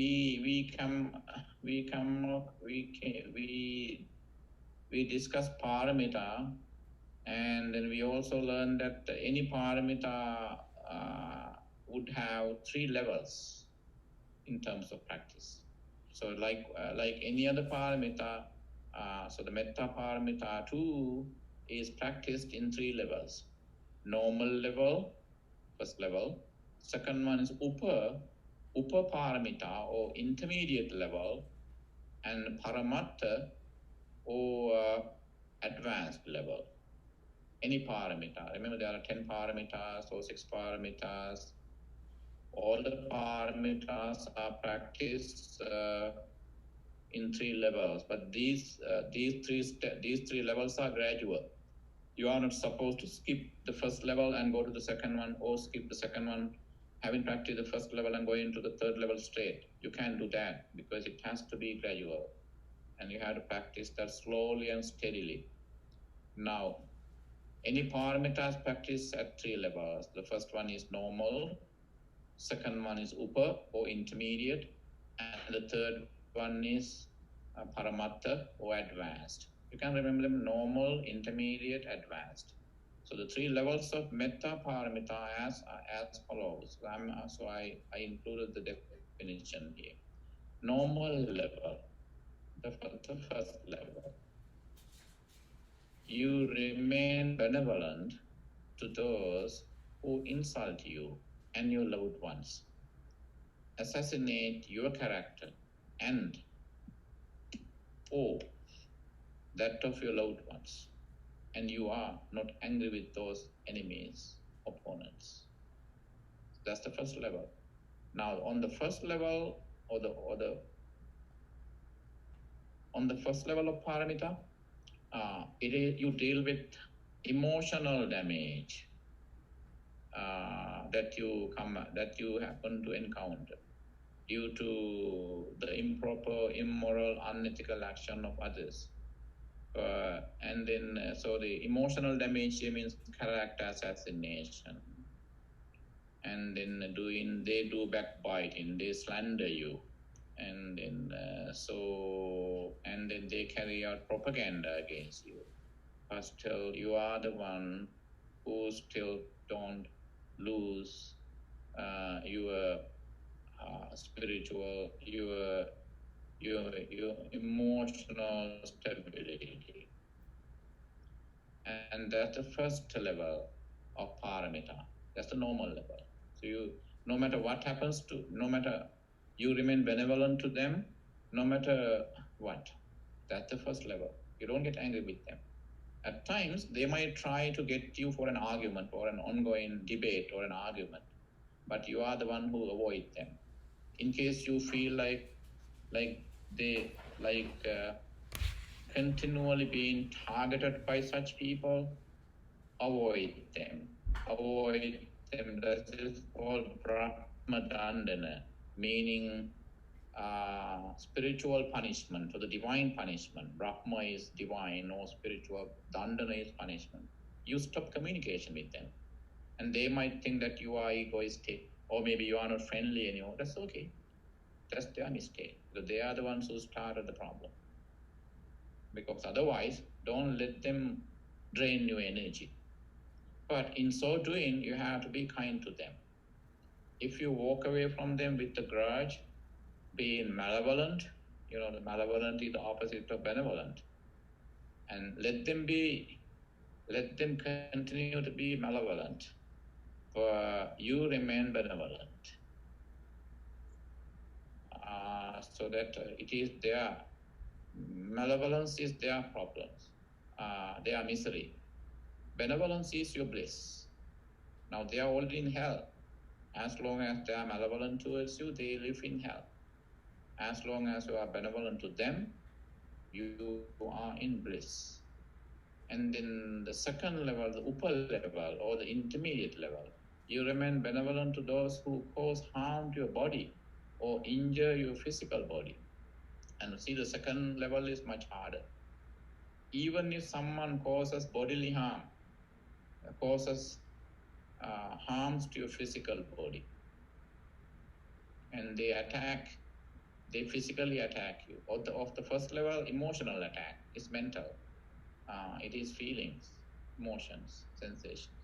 discuss paramita, and then we also learned that any paramita would have 3 levels in terms of practice. So like any other paramita, so the metta paramita too is practiced in 3 levels. Normal level, first level. Second one is upa paramita or intermediate level, and paramatta or advanced level. Any paramita. Remember there are 10 paramitas or 6 paramitas. All the paramitas are practiced in 3 levels, but these 3 levels are gradual. You are not supposed to skip the first level and go to the second one, or skip the second one having practiced the first level and going to the third level straight. You can't do that because it has to be gradual. And you have to practice that slowly and steadily. Now, any paramitas practice at 3 levels. The first one is normal, second one is upa or intermediate, and the third one is paramatta or advanced. You can remember them: normal, intermediate, advanced. So the 3 levels of metta paramita are as follows. So I included the definition here. Normal level, the first level. You remain benevolent to those who insult you and your loved ones, assassinate your character and or that of your loved ones, and you are not angry with those enemies, opponents. That's the first level. Now, on the first level, on the first level of paramita, you deal with emotional damage that you happen to encounter due to the improper, immoral, unethical action of others. And then, so the emotional damage here means character assassination. And then they do backbiting, they slander you. And then, and then they carry out propaganda against you. But still, you are the one who still don't lose your spiritual, your emotional stability. And that's the first level of paramita. That's the normal level. So no matter what happens no matter you remain benevolent to them, no matter what. That's the first level. You don't get angry with them. At times, they might try to get you for an argument or an ongoing debate or an argument, but you are the one who avoid them. In case you feel like they continually being targeted by such people, avoid them. Avoid them. That is called Brahmadandana, meaning spiritual punishment or the divine punishment. Brahma is divine or spiritual. Dandana is punishment. You stop communication with them. And they might think that you are egoistic or maybe you are not friendly anymore. That's okay. That's their mistake. Because they are the ones who started the problem. Because otherwise, don't let them drain your energy. But in so doing, you have to be kind to them. If you walk away from them with a grudge, being malevolent, the malevolent is the opposite of benevolent. And let them continue to be malevolent, but you remain benevolent. So that it is their malevolence is their problems, their misery. Benevolence is your bliss. Now they are already in hell. As long as they are malevolent towards you, they live in hell. As long as you are benevolent to them, you are in bliss. And in the second level, the upper level or the intermediate level, you remain benevolent to those who cause harm to your body or injure your physical body. And see, the second level is much harder. Even if someone causes bodily harm, causes harms to your physical body, and they physically attack you. Of the first level, emotional attack is mental. It is feelings, emotions, sensations.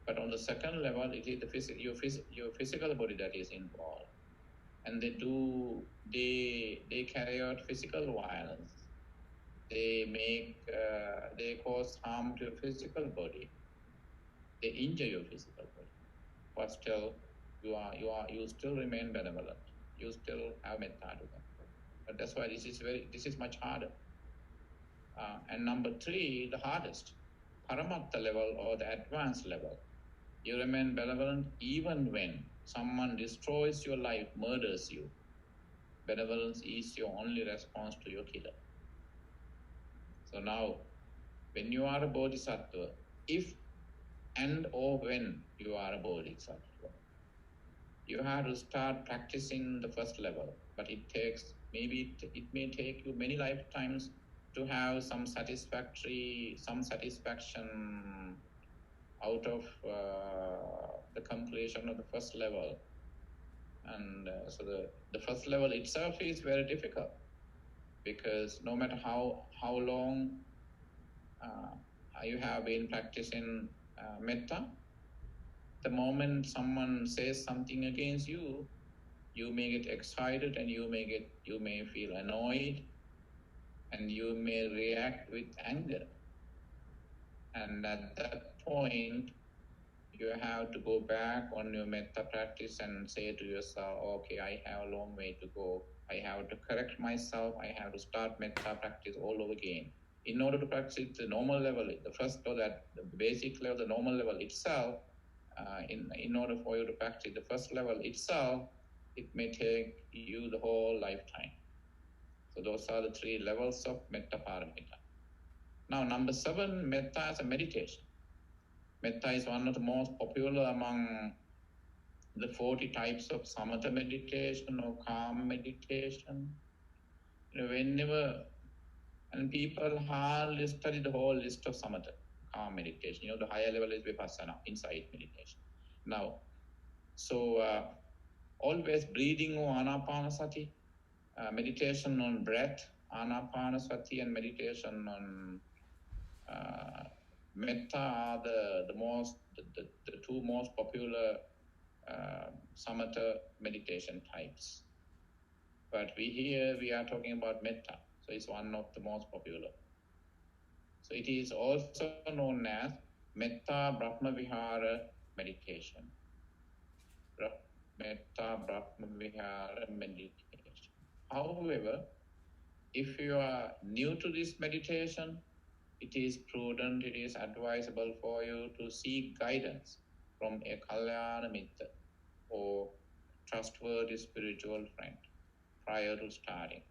But on the second level, it is your physical body that is involved. And they carry out physical violence. They cause harm to your physical body. They injure your physical body. But still, you still remain benevolent. You still have metta to them. But that's why this is much harder. And number 3, the hardest, paramatta level or the advanced level. You remain benevolent even when someone destroys your life, murders you. Benevolence is your only response to your killer. So now, when you are a bodhisattva, if and or when you are a bodhisattva, you have to start practicing the first level, but it takes, maybe it may take you many lifetimes to have some satisfaction out of the completion of the first level. And so the first level itself is very difficult, because no matter how long you have been practicing metta, the moment someone says something against you, you may get excited, and you may feel annoyed, and you may react with anger. And at that point, you have to go back on your metta practice and say to yourself, okay, I have a long way to go. I have to correct myself. I have to start metta practice all over again. In order to practice the normal level, the first or that the basic level, the normal level itself, in order for you to practice the first level itself, it may take you the whole lifetime. So those are the 3 levels of metta paramita. Now, number 7, metta as a meditation. Metta is one of the most popular among the 40 types of samatha meditation or calm meditation. Whenever, and people hardly study the whole list of samatha, calm meditation. The higher level is vipassana, insight meditation. Now, so always breathing or anapanasati, meditation on breath, anapanasati, and meditation on metta are the 2 most popular samatha meditation types. But we are talking about metta, so it's one of the most popular. So it is also known as Metta Brahmavihara meditation. Metta Brahmavihara meditation. However, if you are new to this meditation, it is prudent, it is advisable for you to seek guidance from a Kalyana Mitta or trustworthy spiritual friend prior to starting.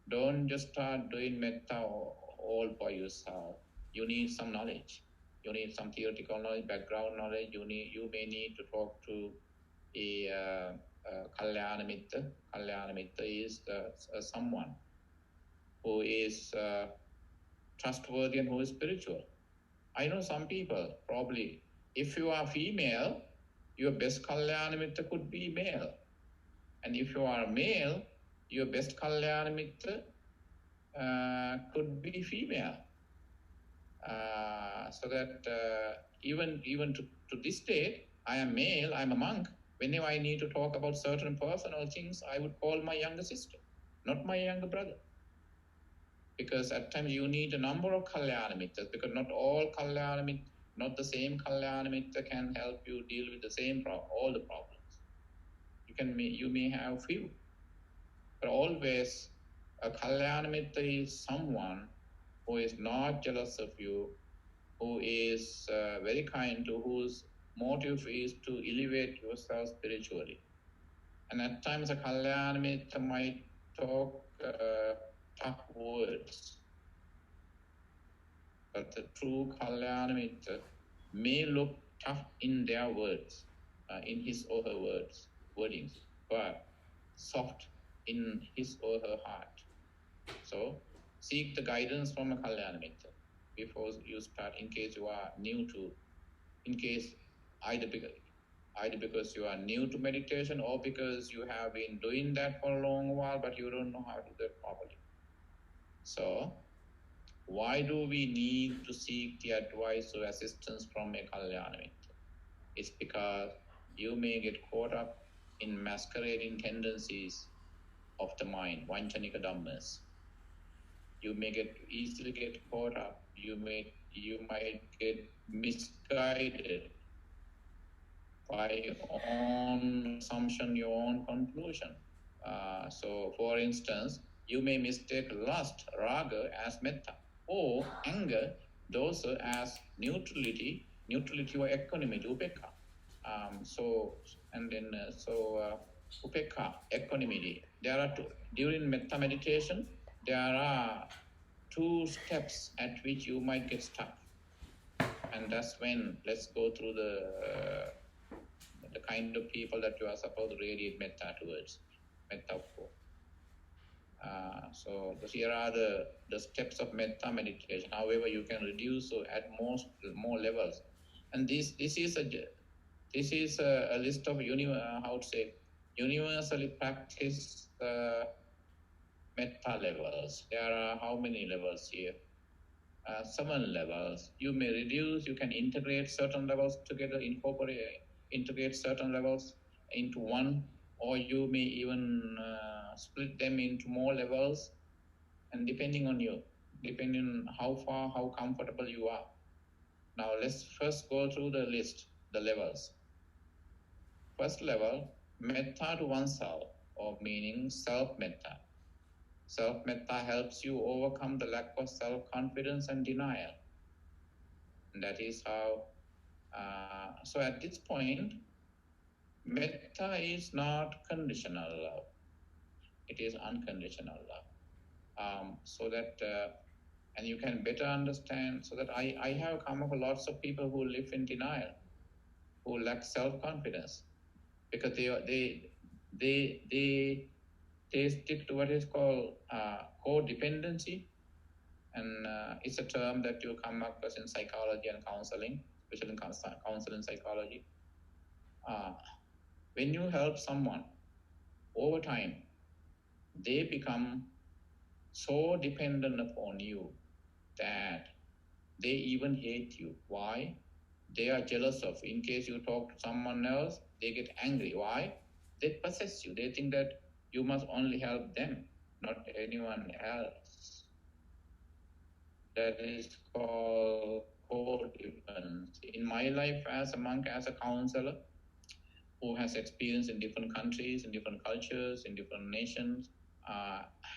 Don't just start doing metta all by yourself. You need some knowledge. You need some theoretical knowledge, background knowledge. You may need to talk to a Kalyana Mitta. Kalyana Mitta is someone who is trustworthy and who is spiritual. I know some people, probably, if you are female, your best Kalyana Mitta could be male. And if you are male, your best Kalyana Mitta could be female. So that even to this date, I am male, I'm a monk. Whenever I need to talk about certain personal things, I would call my younger sister, not my younger brother. Because at times you need a number of Kalyana Mittas, because not all Kalyana Mitta, not the same Kalyana Mitta can help you deal with the same problem, all the problems. You may have few, but always a Kalyana Mitta is someone who is not jealous of you, who is very kind to, whose motive is to elevate yourself spiritually. And at times a Kalyana Mitta might talk tough words, but the true Kalyana Mitta may look tough in their words, in his or her wordings, but soft in his or her heart. So seek the guidance from a Kalyana Mitta before you start, in case you are new to, in case either because you are new to meditation, or because you have been doing that for a long while but you don't know how to do that properly. So why do we need to seek the advice or assistance from a Kalyana Mitta? It's because you may get caught up in masquerading tendencies of the mind, Vanchanika Dhammas. You may easily get caught up. You might get misguided by your own assumption, your own conclusion. So, for instance, you may mistake lust, raga, as metta, or anger, dosa, as neutrality or equanimity, upekha. Upekha, equanimity. There are during metta meditation, there are 2 steps at which you might get stuck. And that's when, let's go through the kind of people that you are supposed to radiate metta towards. Metta for. So here are the steps of metta meditation. However, you can reduce or add more levels, and this is a list of universally practiced metta levels. There are how many levels here? 7 levels. You may reduce. You can integrate certain levels together. Integrate certain levels into one, or you may even split them into more levels, and depending on you, depending on how comfortable you are. Now let's first go through the list, the levels. First level, metta to oneself, or meaning self-metta. Self-metta helps you overcome the lack of self-confidence and denial. And that is how, so at this point, metta is not conditional love. It is unconditional love. So that, and you can better understand, so that I have come across lots of people who live in denial, who lack self-confidence, because they stick to what is called codependency, and it's a term that you come across in psychology and counseling, especially in counseling psychology. When you help someone, over time, they become so dependent upon you that they even hate you. Why? They are jealous of. In case you talk to someone else, they get angry. Why? They possess you. They think that you must only help them, not anyone else. That is called codependency. In my life as a monk, as a counselor, who has experience in different countries, in different cultures, in different nations,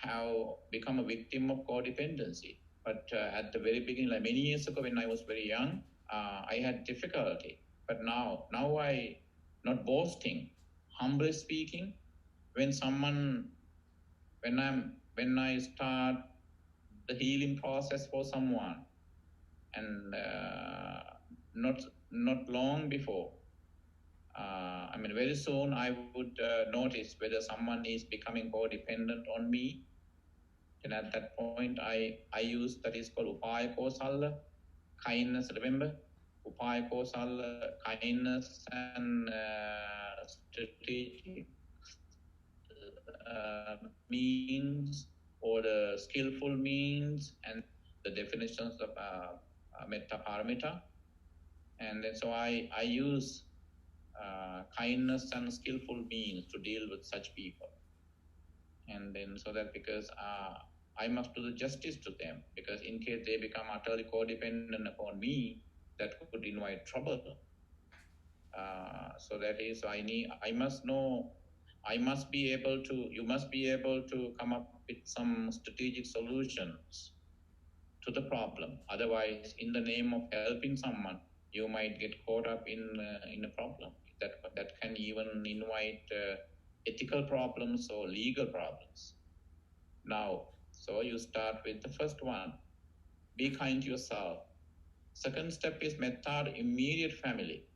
have become a victim of codependency. But at the very beginning, like many years ago when I was very young, I had difficulty. But now I, not boasting, humbly speaking, when I start the healing process for someone, and not long before, very soon I would notice whether someone is becoming codependent on me. And at that point, I use that is called upaya kosala, kindness. Remember, upaya kosala, kindness and strategic means, or the skillful means, and the definitions of metta paramita. And then so I use kindness and skillful means to deal with such people. And then so that, because I must do the justice to them, because in case they become utterly codependent upon me, that could invite trouble. So that is, you must be able to come up with some strategic solutions to the problem. Otherwise, in the name of helping someone, you might get caught up in a problem that can even invite ethical problems or legal problems. Now, so you start with the first one: be kind to yourself. Second step is metta to immediate family.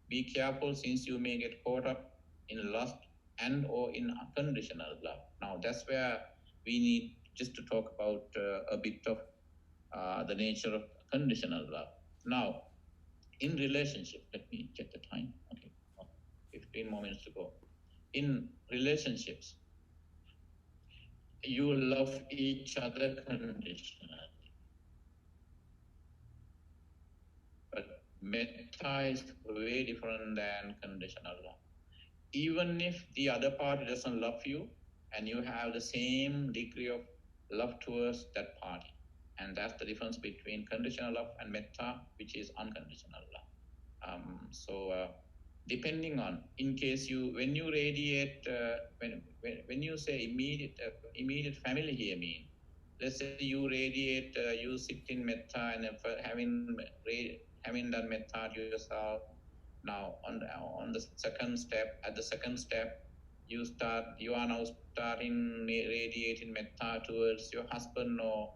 Be careful, since you may get caught up in lust and or in unconditional love. Now, that's where we need just to talk about a bit of the nature of conditional love. Now, in relationship, let me check the time. Okay, 15 more minutes to go. In relationships, you love each other conditionally. But metta is way different than conditional love. Even if the other party doesn't love you, and you have the same degree of love towards that party. And that's the difference between conditional love and metta, which is unconditional love. Depending on, in case when you radiate, when you say immediate family here mean, let's say you radiate, you sit in metta, and having done metta to yourself. Now on the second step, you are now starting radiating metta towards your husband or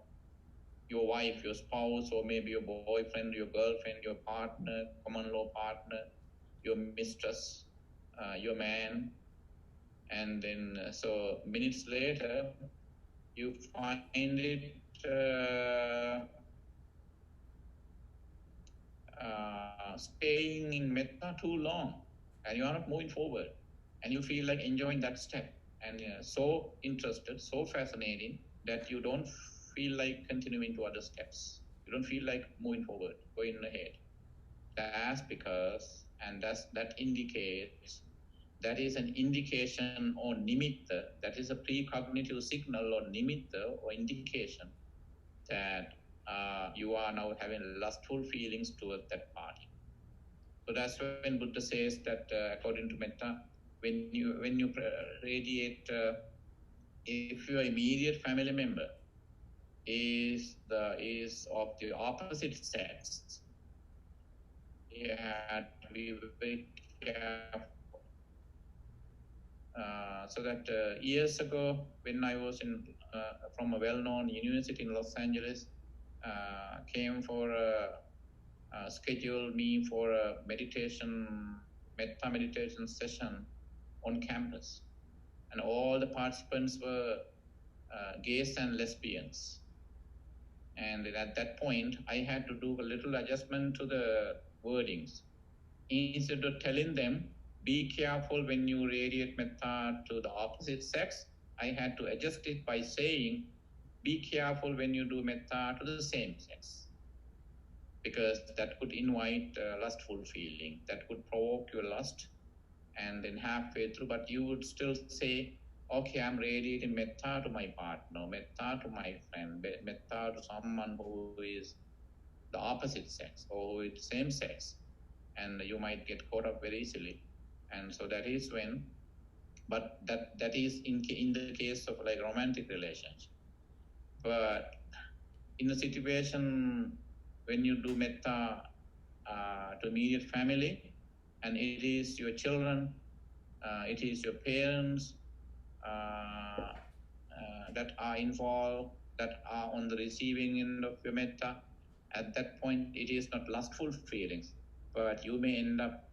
your wife, your spouse, or maybe your boyfriend, your girlfriend, your partner, common law partner, your mistress. your man, and then so minutes later you find it staying in metta too long, and you are not moving forward, and you feel like enjoying that step, and so interested, so fascinating that you don't feel like continuing to other steps. You don't feel like moving forward, going ahead. That's because, and that indicates, that is an indication or nimitta, that is a precognitive signal or nimitta or indication that you are now having lustful feelings towards that party. So that's when Buddha says that according to Metta, when you radiate, if your immediate family member is of the opposite sex, you have to be very careful. So that years ago, when I was from a well-known university in Los Angeles, came for scheduled me for a metta meditation session on campus, and all the participants were gays and lesbians. And at that point, I had to do a little adjustment to the wordings. Instead of telling them, be careful when you radiate metta to the opposite sex, I had to adjust it by saying, be careful when you do metta to the same sex. Because that could invite lustful feeling, that could provoke your lust, and then halfway through, but you would still say, okay, I'm radiating metta to my partner, metta to my friend, metta to someone who is the opposite sex or with same sex, and you might get caught up very easily. And so that is when, but that is in the case of like romantic relationship. But in a situation when you do metta to immediate family, and it is your children, it is your parents that are involved, that are on the receiving end of your metta, at that point it is not lustful feelings, but you may end up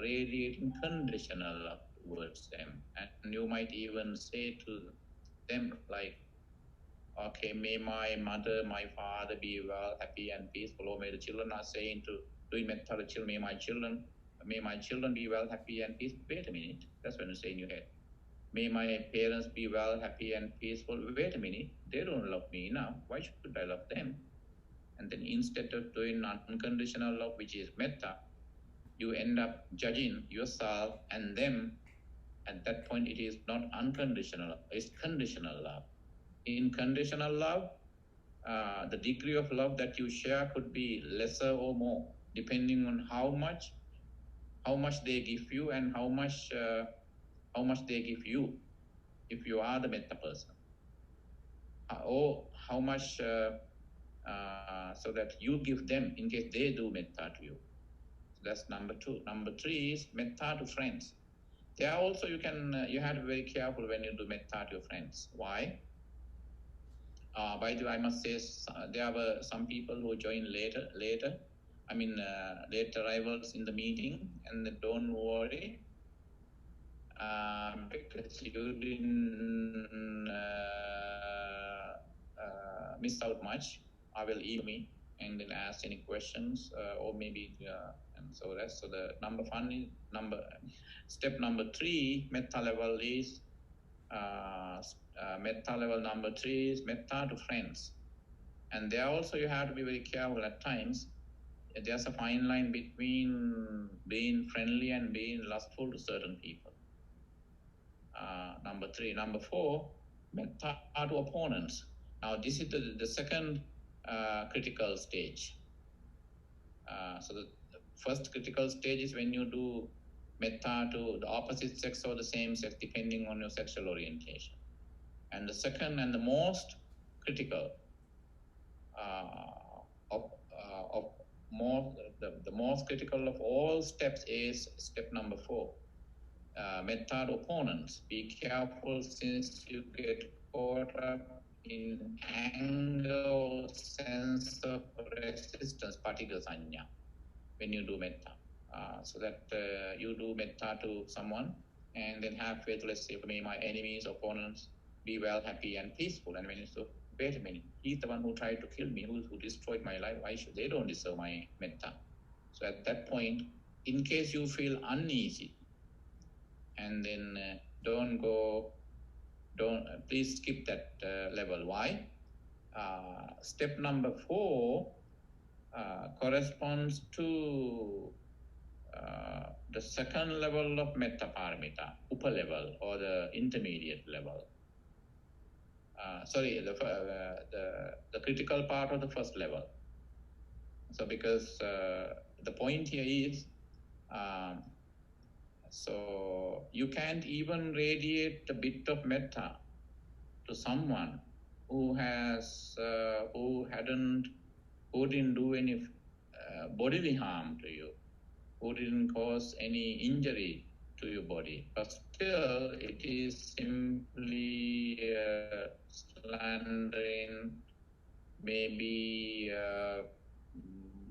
radiating conditional love towards them, and you might even say to them like, okay, may my mother, my father be well, happy and peaceful, or may the children are saying to doing metta to children, may my children be well, happy and peaceful. Wait a minute, that's when you say in your head. May my parents be well, happy and peaceful. Wait a minute, they don't love me enough. Why should I love them? And then instead of doing unconditional love, which is metta, you end up judging yourself and them. At that point, it is not unconditional, it's conditional love. In conditional love, the degree of love that you share could be lesser or more, depending on how much they give you and how much they give you, if you are the metta person, or how much so that you give them in case they do metta to you. So that's number 2. Number 3 is metta to friends. There also you have to be very careful when you do metta to your friends. Why? By the way, I must say there were some people who joined later. I mean, late arrivals in the meeting, and don't worry, because you didn't miss out much. I will email me and then ask any questions, or maybe, and so that's so the step number 3, metta level is metta level number 3 is metta to friends. And there also you have to be very careful at times. There's a fine line between being friendly and being lustful to certain people. Number 3. Number 4, metta to opponents. Now this is the second critical stage. So the first critical stage is when you do metta to the opposite sex or the same sex, depending on your sexual orientation. And the second and the most critical the most critical of all steps is step number 4. Metta to opponents. Be careful, since you get caught up in anger or sense of resistance, patigha sanya, when you do metta. so that you do metta to someone and then have faith, let's say, may my enemies, opponents be well, happy, and peaceful. And when you so, wait a minute, he's the one who tried to kill me, who destroyed my life. Why should they don't deserve my metta? So at that point, in case you feel uneasy, and then please skip that level. Why? Step number 4 corresponds to the second level of metta paramita, upper level or the intermediate level. The critical part of the first level. So because the point here is, so you can't even radiate a bit of metta to someone who didn't do any bodily harm to you, who didn't cause any injury to your body, but still it is simply slandering, maybe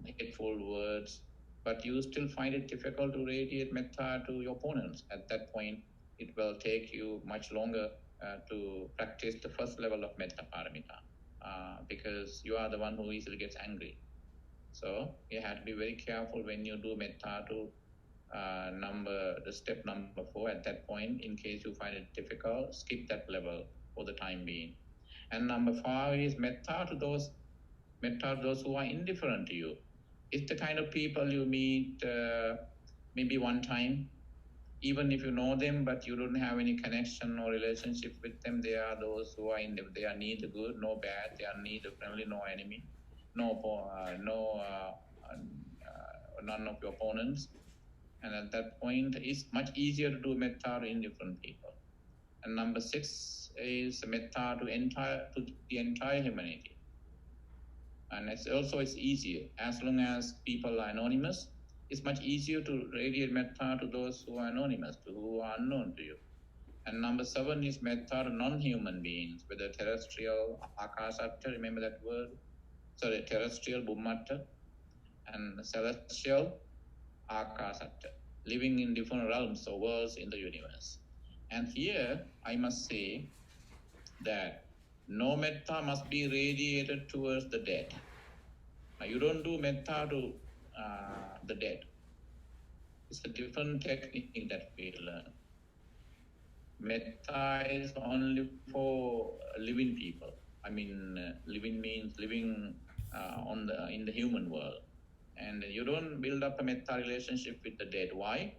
hateful words, but you still find it difficult to radiate metta to your opponents. At that point, it will take you much longer to practice the first level of metta paramita, because you are the one who easily gets angry. So you have to be very careful when you do metta to the step number 4. At that point, in case you find it difficult, skip that level for the time being. And number 5 is metta to those who are indifferent to you. It's the kind of people you meet maybe one time, even if you know them, but you don't have any connection or relationship with them. They are those who are they are neither good nor bad. They are neither friendly nor enemy, none of your opponents. And at that point, it's much easier to do metta to indifferent people. And number 6 is metta to the entire humanity. And it's easier. As long as people are anonymous, it's much easier to radiate metta to those who are anonymous, who are unknown to you. And number 7 is metta to non-human beings, whether terrestrial, akasatta, remember that word? Sorry, terrestrial, bhummatta, and celestial, akasatta, living in different realms or worlds in the universe. And here, I must say that no metta must be radiated towards the dead. Now, you don't do metta to the dead. It's a different technique that we learn. Metta is only for living people. I mean, living means living in the human world. And you don't build up a metta relationship with the dead. Why?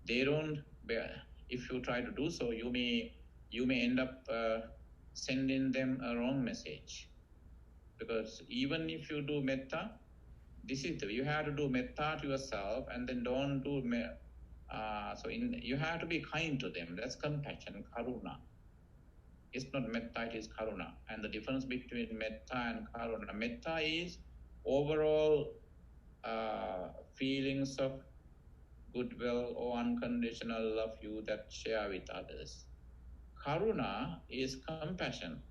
They don't. If you try to do so, you may end up sending them a wrong message. Because even if you do metta, you have to do metta to yourself, and then don't do you have to be kind to them. That's compassion, karuna. It's not metta, it is karuna. And the difference between metta and karuna, metta is overall feelings of goodwill or unconditional love you that share with others. Karuna is compassion.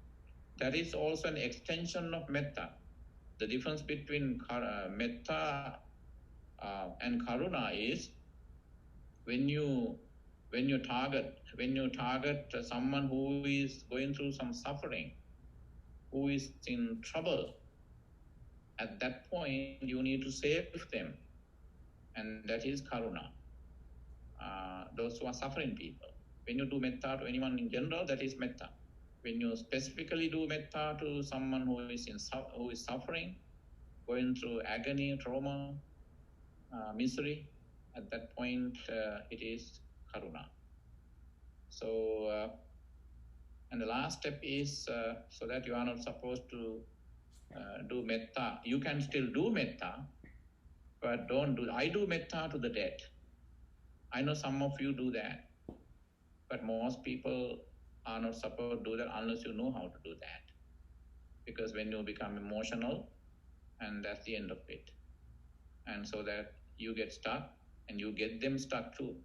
That is also an extension of metta. The difference between metta and karuna is when you target someone who is going through some suffering, who is in trouble. At that point, you need to save them, and that is karuna. Those who are suffering people. When you do metta to anyone in general, that is metta. When you specifically do metta to someone who is suffering, going through agony, trauma, misery, at that point it is karuna. So, and the last step is so that you are not supposed to do metta. You can still do metta, but I do metta to the dead. I know some of you do that, but most people are not supposed to do that unless you know how to do that. Because when you become emotional, and that's the end of it. And so that you get stuck, and you get them stuck too.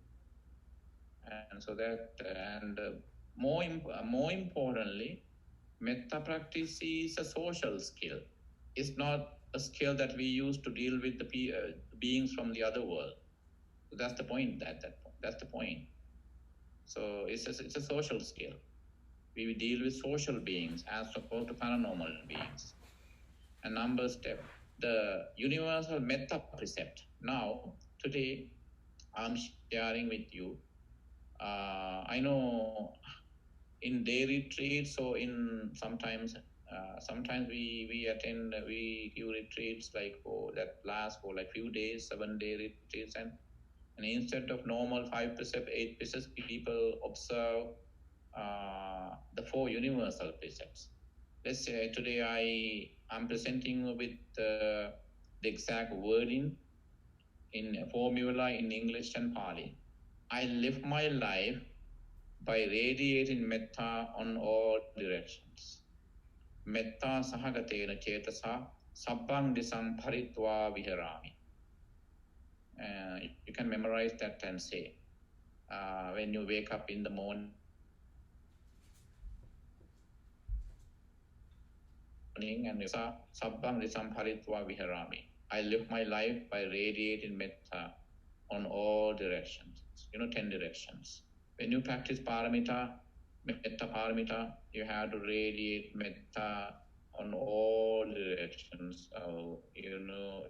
And so that, more importantly, metta practice is a social skill. It's not a skill that we use to deal with the beings from the other world. that's the point. That's the point. So it's a social skill. We deal with social beings as opposed to paranormal beings. And number step, the universal metta precept. Now, today, I'm sharing with you. I know in day retreats, so in sometimes we attend, we give retreats like that last for like few days, 7-day retreats, and instead of normal 5 precepts, 8 precepts, people observe the 4 universal precepts. Let's say today I'm presenting with the exact wording in formula in English and Pali. I live my life by radiating metta on all directions. Metta sahagatena cetasa sabbang disang paritva viharami. You can memorize that and say, when you wake up in the morning and sabbang disang paritva viharami. I live my life by radiating metta on all directions. 10 directions. When you practice paramita, metta paramita, you have to radiate metta on all directions. You know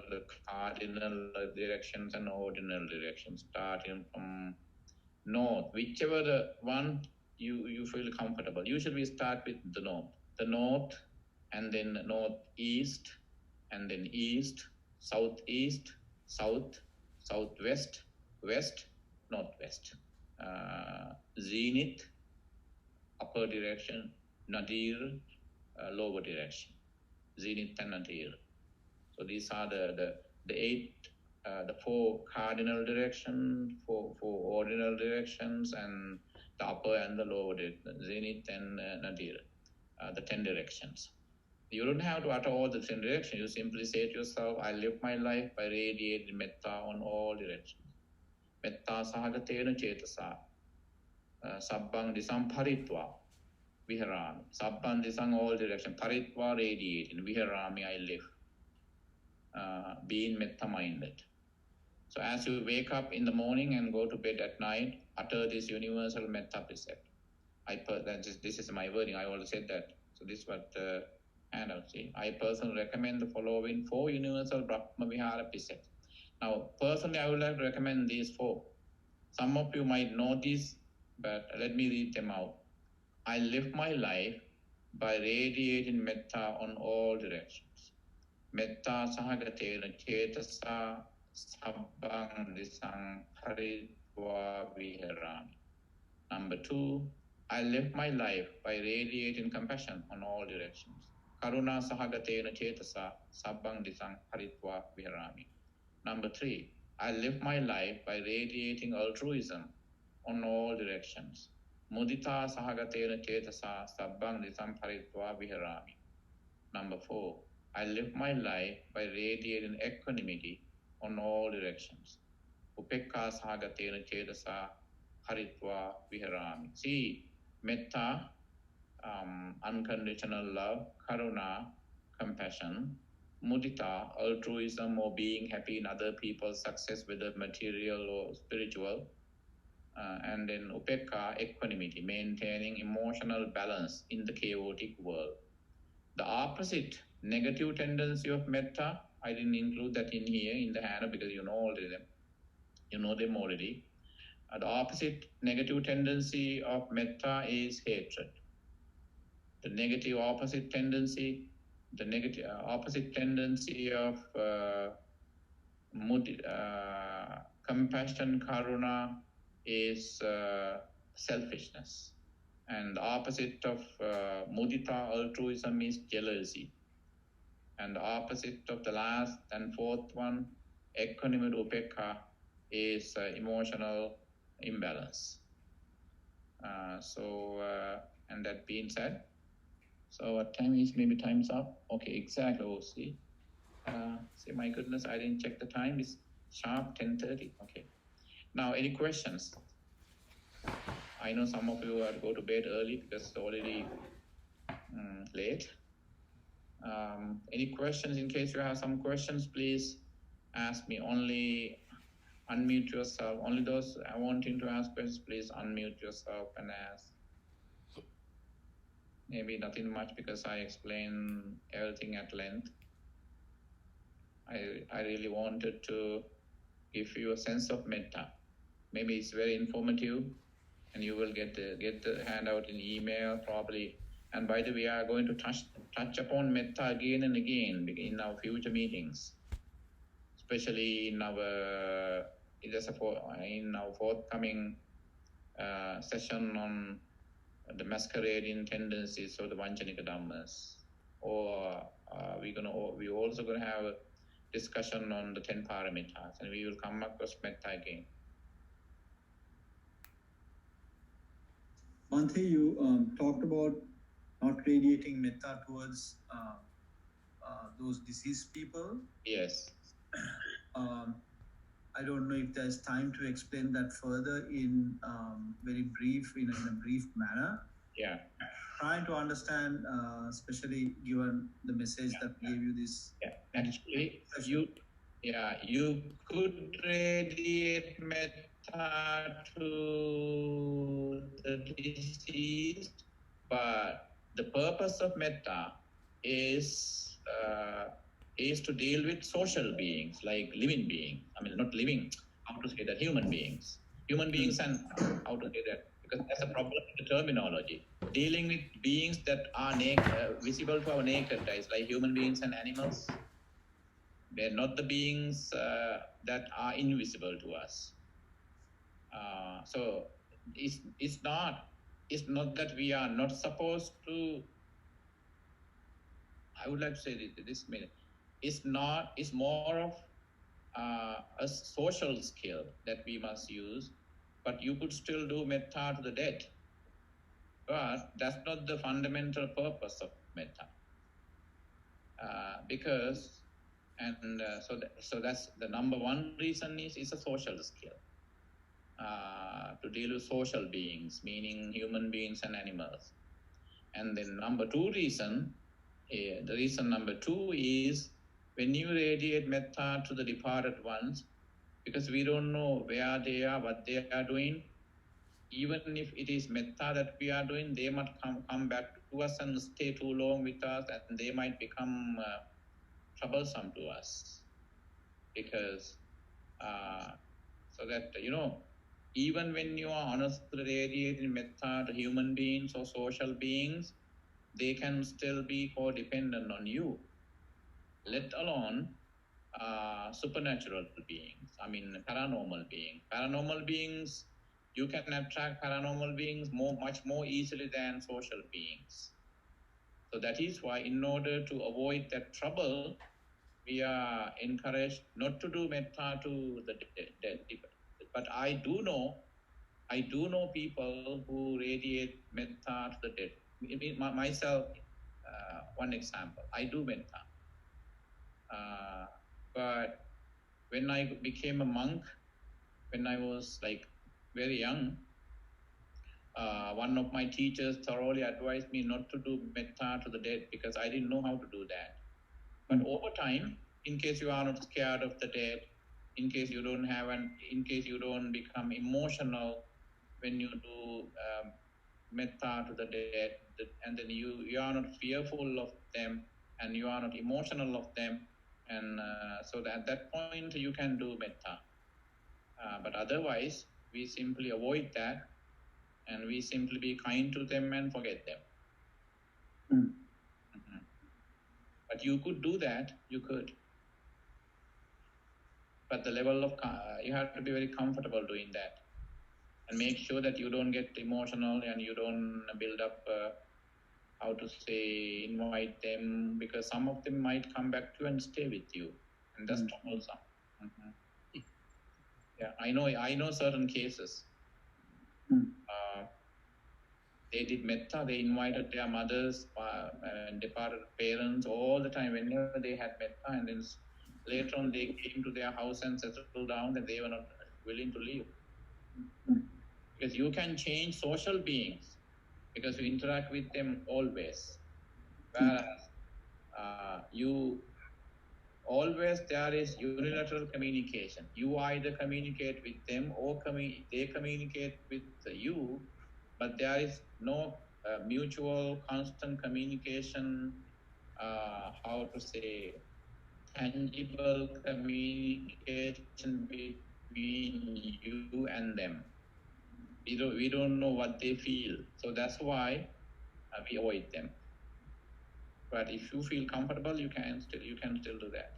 the cardinal directions and ordinal directions, starting from north, whichever the one you feel comfortable. Usually we start with the north, and then northeast, and then east, southeast, south, southwest, west, northwest. Zenith, upper direction, nadir, lower direction. Zenith and nadir. So these are the 8, the 4 cardinal directions, 4 ordinal directions, and the upper and the lower, zenith and nadir, the 10 directions. You don't have to utter all the 10 directions. You simply say to yourself, I live my life by radiating metta on all directions. Metta sahagatena cetasa sabbang disam paritva viharami. Sabbang disam all directions. Paritva radiating. Viharami I live. Being metta minded. So as you wake up in the morning and go to bed at night, utter this universal metta precept. This is my wording. I already said that. So this is what handout say. I personally recommend the following 4 universal Brahma Vihara precepts. Now, personally, I would like to recommend these 4. Some of you might know these, but let me read them out. I live my life by radiating metta on all directions. Metta sahagatena cetasa sabbang disang paritva viharami. Number 2, I live my life by radiating compassion on all directions. Karuna sahagatena cetasa sabbang disang paritva viharami. Number 3, I live my life by radiating altruism on all directions. Mudita sahagatena cetasa sabbang disang paritva viharami. Number 4, I live my life by radiating equanimity on all directions. Upekka sahagatena cetasa paritva viharami. See, metta, unconditional love, karuna, compassion, mudita, altruism or being happy in other people's success, whether material or spiritual, and then upekka, equanimity, maintaining emotional balance in the chaotic world. The opposite, negative tendency of metta, I didn't include that in here in the hand because you know them already. The opposite negative tendency of metta is hatred. The negative opposite tendency, of compassion, karuna, is selfishness. And the opposite of mudita, altruism, is jealousy. And the opposite of the last and 4th one, equanimity, upekka, is emotional imbalance. And that being said, so what time is? Maybe time's up. Okay, exactly. Oh, see, my goodness, I didn't check the time. It's sharp 10:30. Okay. Now, any questions? I know some of you have to go to bed early because it's already late. Any questions? In case you have some questions, please ask me. Only unmute yourself. Only those wanting to ask questions, please unmute yourself and ask. Maybe nothing much because I explained everything at length. I really wanted to give you a sense of metta. Maybe it's very informative, and you will get the handout in email probably. And by the way, we are going to touch upon metta again and again in our future meetings, especially in our forthcoming session on the masquerading tendencies of the Vanchanika Dhammas. Or we also going to have a discussion on the 10 paramitas, and we will come across metta again. Bhanthe, you talked about not radiating metta towards those deceased people. Yes. I don't know if there's time to explain that further in very brief, in a brief manner. Yeah. Trying to understand, especially given the message that gave you this. Yeah. Actually, you could radiate metta to the deceased, but the purpose of metta is to deal with social beings, like living beings. I mean, not living, how to say that, human beings. Human beings, and how to say that, because that's a problem in the terminology. Dealing with beings that are visible to our naked eyes, like human beings and animals. They're not the beings that are invisible to us. So it's not that we are not supposed to. I would like to say this minute. It's more of a social skill that we must use, but you could still do metta to the dead. But that's not the fundamental purpose of metta. Because so that's the number one reason is a social skill. To deal with social beings, meaning human beings and animals. And then number two reason, the reason number two is when you radiate metta to the departed ones, because we don't know where they are, what they are doing. Even if it is metta that we are doing, they might come back to us and stay too long with us, and they might become troublesome to us. Because so that, even when you are honestly radiating metta to human beings or social beings, they can still be codependent on you, let alone supernatural beings. I mean, paranormal beings. Paranormal beings, you can attract paranormal beings much more easily than social beings. So that is why, in order to avoid that trouble, we are encouraged not to do metta to the dead. But I do know people who radiate metta to the dead. Myself, one example, I do metta. But when I became a monk, when I was like very young, one of my teachers thoroughly advised me not to do metta to the dead because I didn't know how to do that. But over time, in case you are not scared of the dead, in case you don't become emotional when you do metta to the dead, and then you are not fearful of them, and you are not emotional of them, and so that at that point you can do metta. But otherwise, we simply avoid that, and we simply be kind to them and forget them. Mm-hmm. But you could do that. You could. But the level of you have to be very comfortable doing that, and make sure that you don't get emotional and you don't build up how to say, invite them, because some of them might come back to you and stay with you, and that's troublesome. Mm-hmm. Yeah, I know certain cases. They did metta, they invited their mothers and departed parents all the time whenever they had metta, and then later on they came to their house and settled down, and they were not willing to leave. Because you can change social beings because you interact with them always. Whereas always there is unilateral communication. You either communicate with them or they communicate with you, but there is no mutual constant communication, how to say, tangible communication between you and them. We don't know what they feel, so that's why we avoid them. But if you feel comfortable, you can still do that.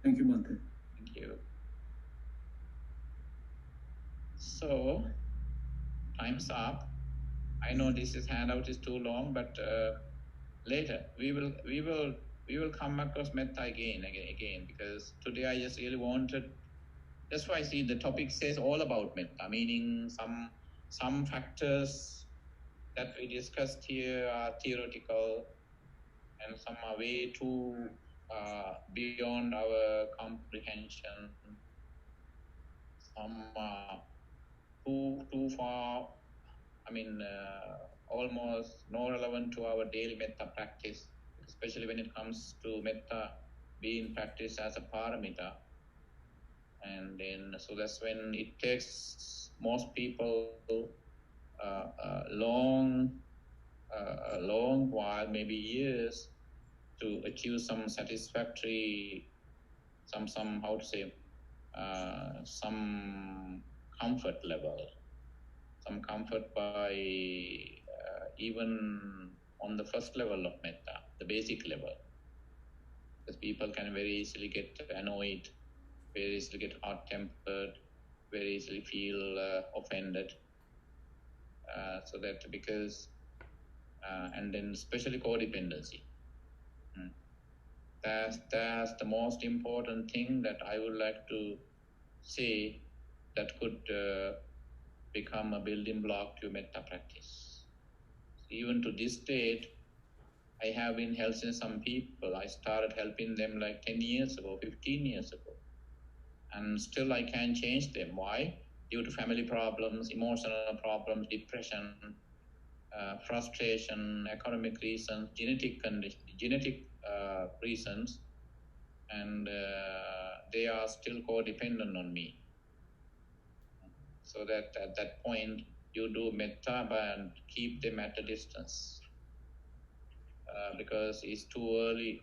Thank you, Bhanthe. Thank you. So time's up. I know this handout is too long, but later we will come across Metta again, because today I just really wanted. That's why I see the topic says all about Metta, meaning some factors that we discussed here are theoretical, and some are way too beyond our comprehension. Some are too far. I mean, almost no relevant to our daily metta practice, especially when it comes to metta being practiced as a paramita. And then, so that's when it takes most people a long while, maybe years, to achieve some satisfactory, some how to say, some comfort level, some comfort by even on the first level of metta, the basic level, because people can very easily get annoyed, very easily get hot-tempered, very easily feel offended. So that because, and then especially codependency. That's the most important thing that I would like to say that could become a building block to metta practice. Even to this date, I have been helping some people. I started helping them like 10 years ago, 15 years ago. And still I can't change them. Why? Due to family problems, emotional problems, depression, frustration, economic reasons, genetic reasons, and they are still codependent on me. So that at that point, you do metta and keep them at a distance. Because it's too early.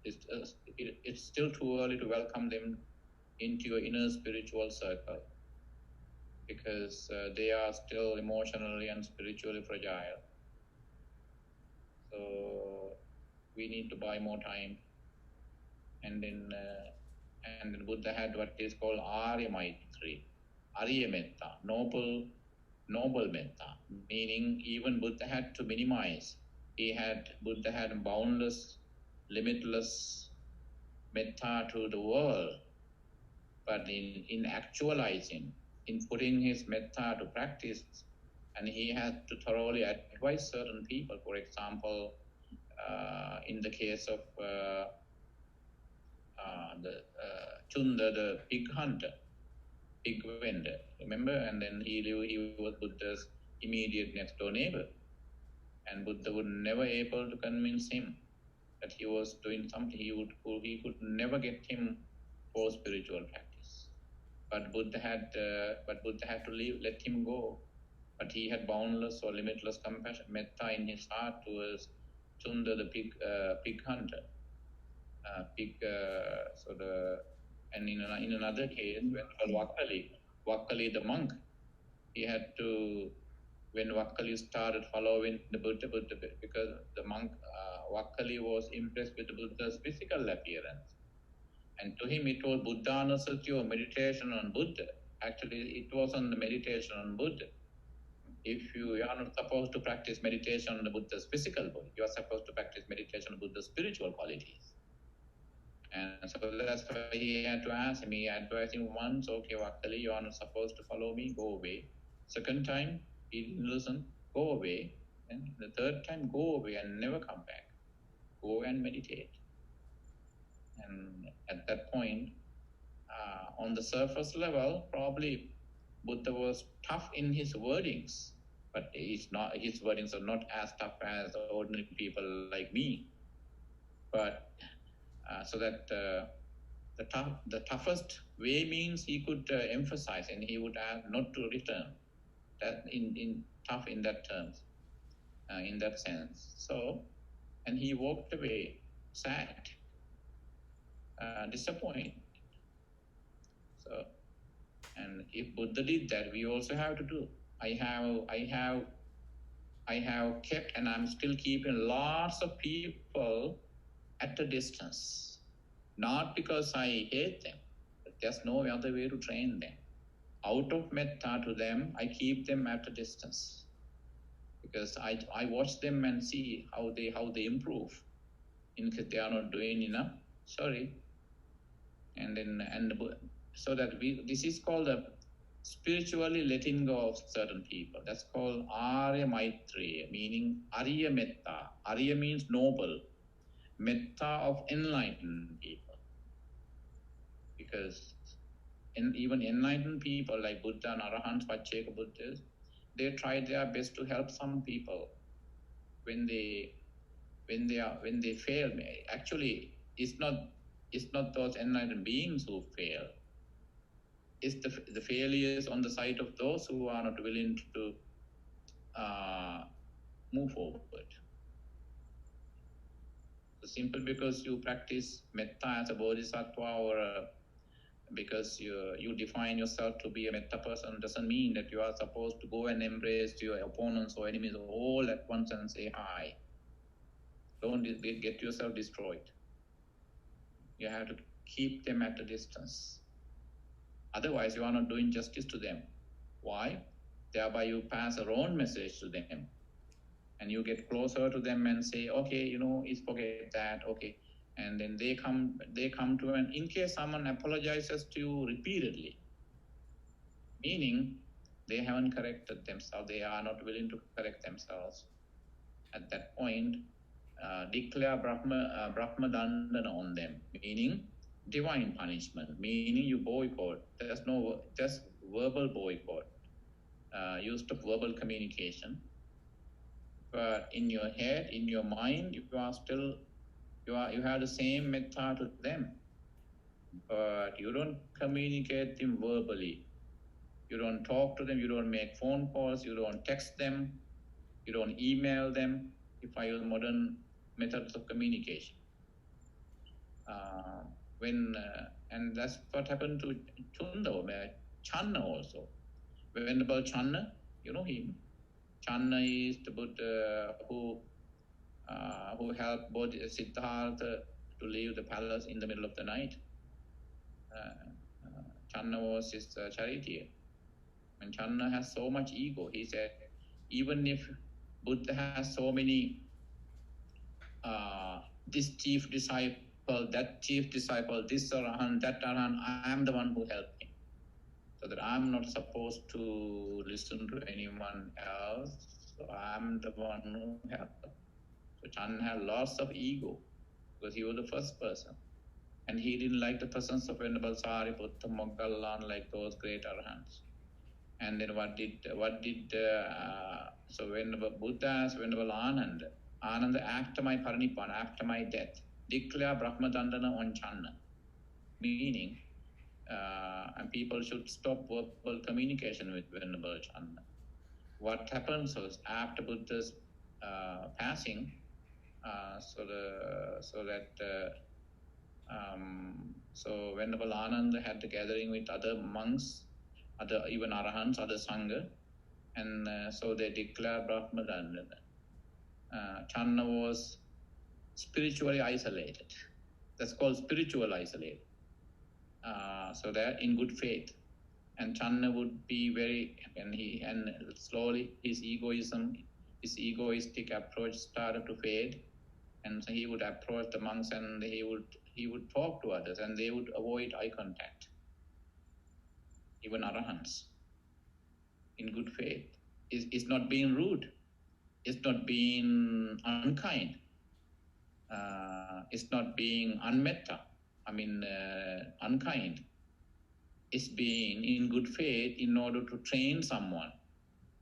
It's still too early to welcome them into your inner spiritual circle, because they are still emotionally and spiritually fragile. So we need to buy more time. And then Buddha had what is called Arya Maitri, Arya Metta, noble metta, meaning even Buddha had to minimize. Buddha had boundless, limitless metta to the world, but in actualizing, in putting his metta to practice, and he had to thoroughly advise certain people. For example, in the case of Chunda, the pig hunter, pig vendor, remember? And then he was Buddha's immediate next door neighbor, and Buddha would never able to convince him that he was doing something. He could never get him for spiritual practice. But Buddha had to let him go. But he had boundless or limitless compassion, metta in his heart towards Chunda, the pig hunter. And in another case, when Vakkali the monk, he had to, when Vakkali started following the Buddha, because the monk Vakkali was impressed with the Buddha's physical appearance, and to him it was Buddhanusati or meditation on Buddha. Actually, it wasn't the meditation on Buddha. If you are not supposed to practice meditation on the Buddha's physical body, you are supposed to practice meditation on Buddha's spiritual qualities. And so that's why he had to ask me. I advised him once, okay, Vakkali, you are not supposed to follow me, go away. Second time, he didn't listen, go away. And the third time, go away and never come back. Go and meditate. And at that point, on the surface level, probably Buddha was tough in his wordings, but his wordings are not as tough as ordinary people like me. But so that the toughest way means he could emphasize, and he would have not to return. That in tough in that terms, in that sense. So, and he walked away sad, disappointed. So, and if Buddha did that, we also have to do. I have kept, and I'm still keeping lots of people at a distance. Not because I hate them, but there's no other way to train them. Out of metta to them, I keep them at a distance, because I watch them and see how they improve. In case they are not doing enough, sorry. And then so that this is called a spiritually letting go of certain people. That's called Arya Maitreya, meaning Arya Metta. Arya means noble. Metta of enlightened people. Because even enlightened people like Buddha and Arahants, Vajjayaka Buddhas, they try their best to help some people when they fail. Actually, it's not those enlightened beings who fail. It's the failures on the side of those who are not willing to move forward. So simply because you practice metta as a bodhisattva, or because you define yourself to be a metta person, doesn't mean that you are supposed to go and embrace your opponents or enemies all at once and say hi. Don't get yourself destroyed. You have to keep them at a distance. Otherwise, you are not doing justice to them. Why? Thereby you pass a wrong message to them. And you get closer to them and say, okay, it's forget that, okay. And then they come to, and in case someone apologizes to you repeatedly, meaning they haven't corrected themselves, they are not willing to correct themselves. At that point, declare Brahma Dandana on them, meaning divine punishment, meaning you boycott. There's no just verbal boycott. You stop verbal communication. But in your head, in your mind, you have the same metta to them. But you don't communicate them verbally. You don't talk to them, you don't make phone calls, you don't text them, you don't email them, if I use modern methods of communication. And that's what happened to Channa also. Venerable Channa, you know him. Channa is the Buddha who helped Siddhartha to leave the palace in the middle of the night. Channa was his charioteer. And Channa has so much ego. He said, even if Buddha has so many, this chief disciple, that chief disciple, this Arahant, that Arahant, I am the one who helped him. So that I'm not supposed to listen to anyone else. So I'm the one who helped him. So Channa had lots of ego because he was the first person. And he didn't like the presence of Venerable Sariputta, Moggallana, like those great Arahants. And then so Venerable Buddha, Venerable Ananda, after my Parinibbana, after my death, declare Brahma Dandana on Channa, meaning, and people should stop verbal communication with Venerable Channa. What happens was after Buddha's passing, so Venerable Ananda had the gathering with other monks, other even Arahants, other Sangha, and so they declared Brahma Dandana. Channa was spiritually isolated. That's called spiritual isolated. So that in good faith. And Channa would be very, and slowly his egoistic approach started to fade. And so he would approach the monks and he would talk to others and they would avoid eye contact. Even Arahants, in good faith. It's not being rude. It's not being unkind. It's not being unmetta. Unkind. It's being in good faith in order to train someone,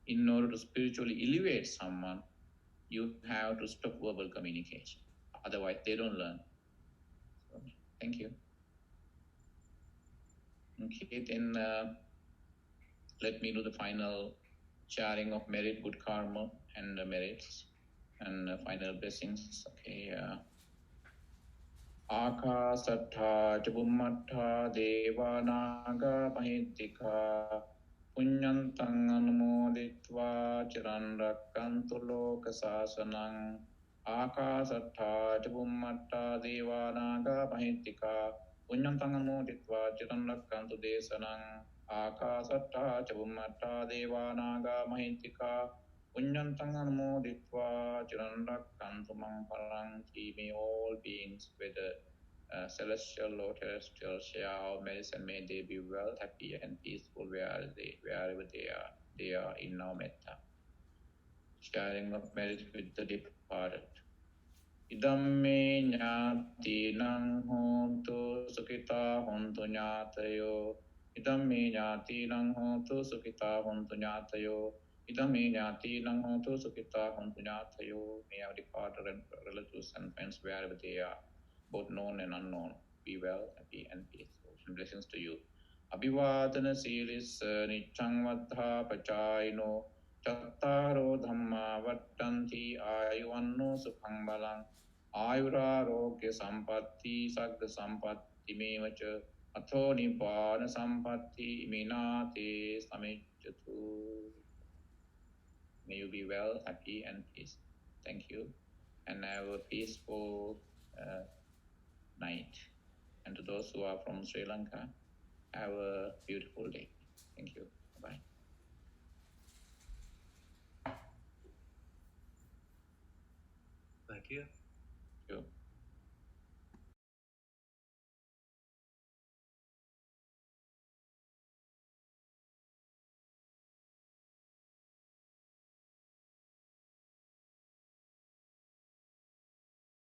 in order to spiritually elevate someone. You have to stop verbal communication. Otherwise, they don't learn. Thank you. Okay, then let me do the final sharing of merit, good karma, and merits, and final blessings. Okay. Akasattha ca Bhummattha Devanaga Mahittika Punyantang Anumoditva Chiran Rakkantu Lokasasanang Akasattha ca Bhummattha Devanaga Mahittika Punyantang Anumoditva Chiran Rakkantu Desanang Akasattha ca Bhummattha Devanaga Mahittika Punyantang Anumoditva Chiran Rakkantu Mang Paranti. May all beings, whether celestial or terrestrial, share our medicine. May they be well, happy, and peaceful wherever they are. They are in our metta. Sharing of merit with the departed. Idam me jnati hontu sukita hontu jnatayo. Idam me jnati hontu sukita hontu jnatayo. Idam me jnati hontu sukita hontu jnatayo. May our departed relatives and friends wherever they are, both known and unknown, be well, happy, and peaceful. And blessings to you. Abhivadana silis nichang vadha pachayino chattaro dhamma vatanti ayuvanno sukhang balang ayurarogya sampatti sagga sampatti mevacha atho nibbana sampatti iminate samicchatu. May you be well, happy, and peace. Thank you, and have a peaceful night. And to those who are from Sri Lanka, have a beautiful day. Thank you. Bye. Thank you.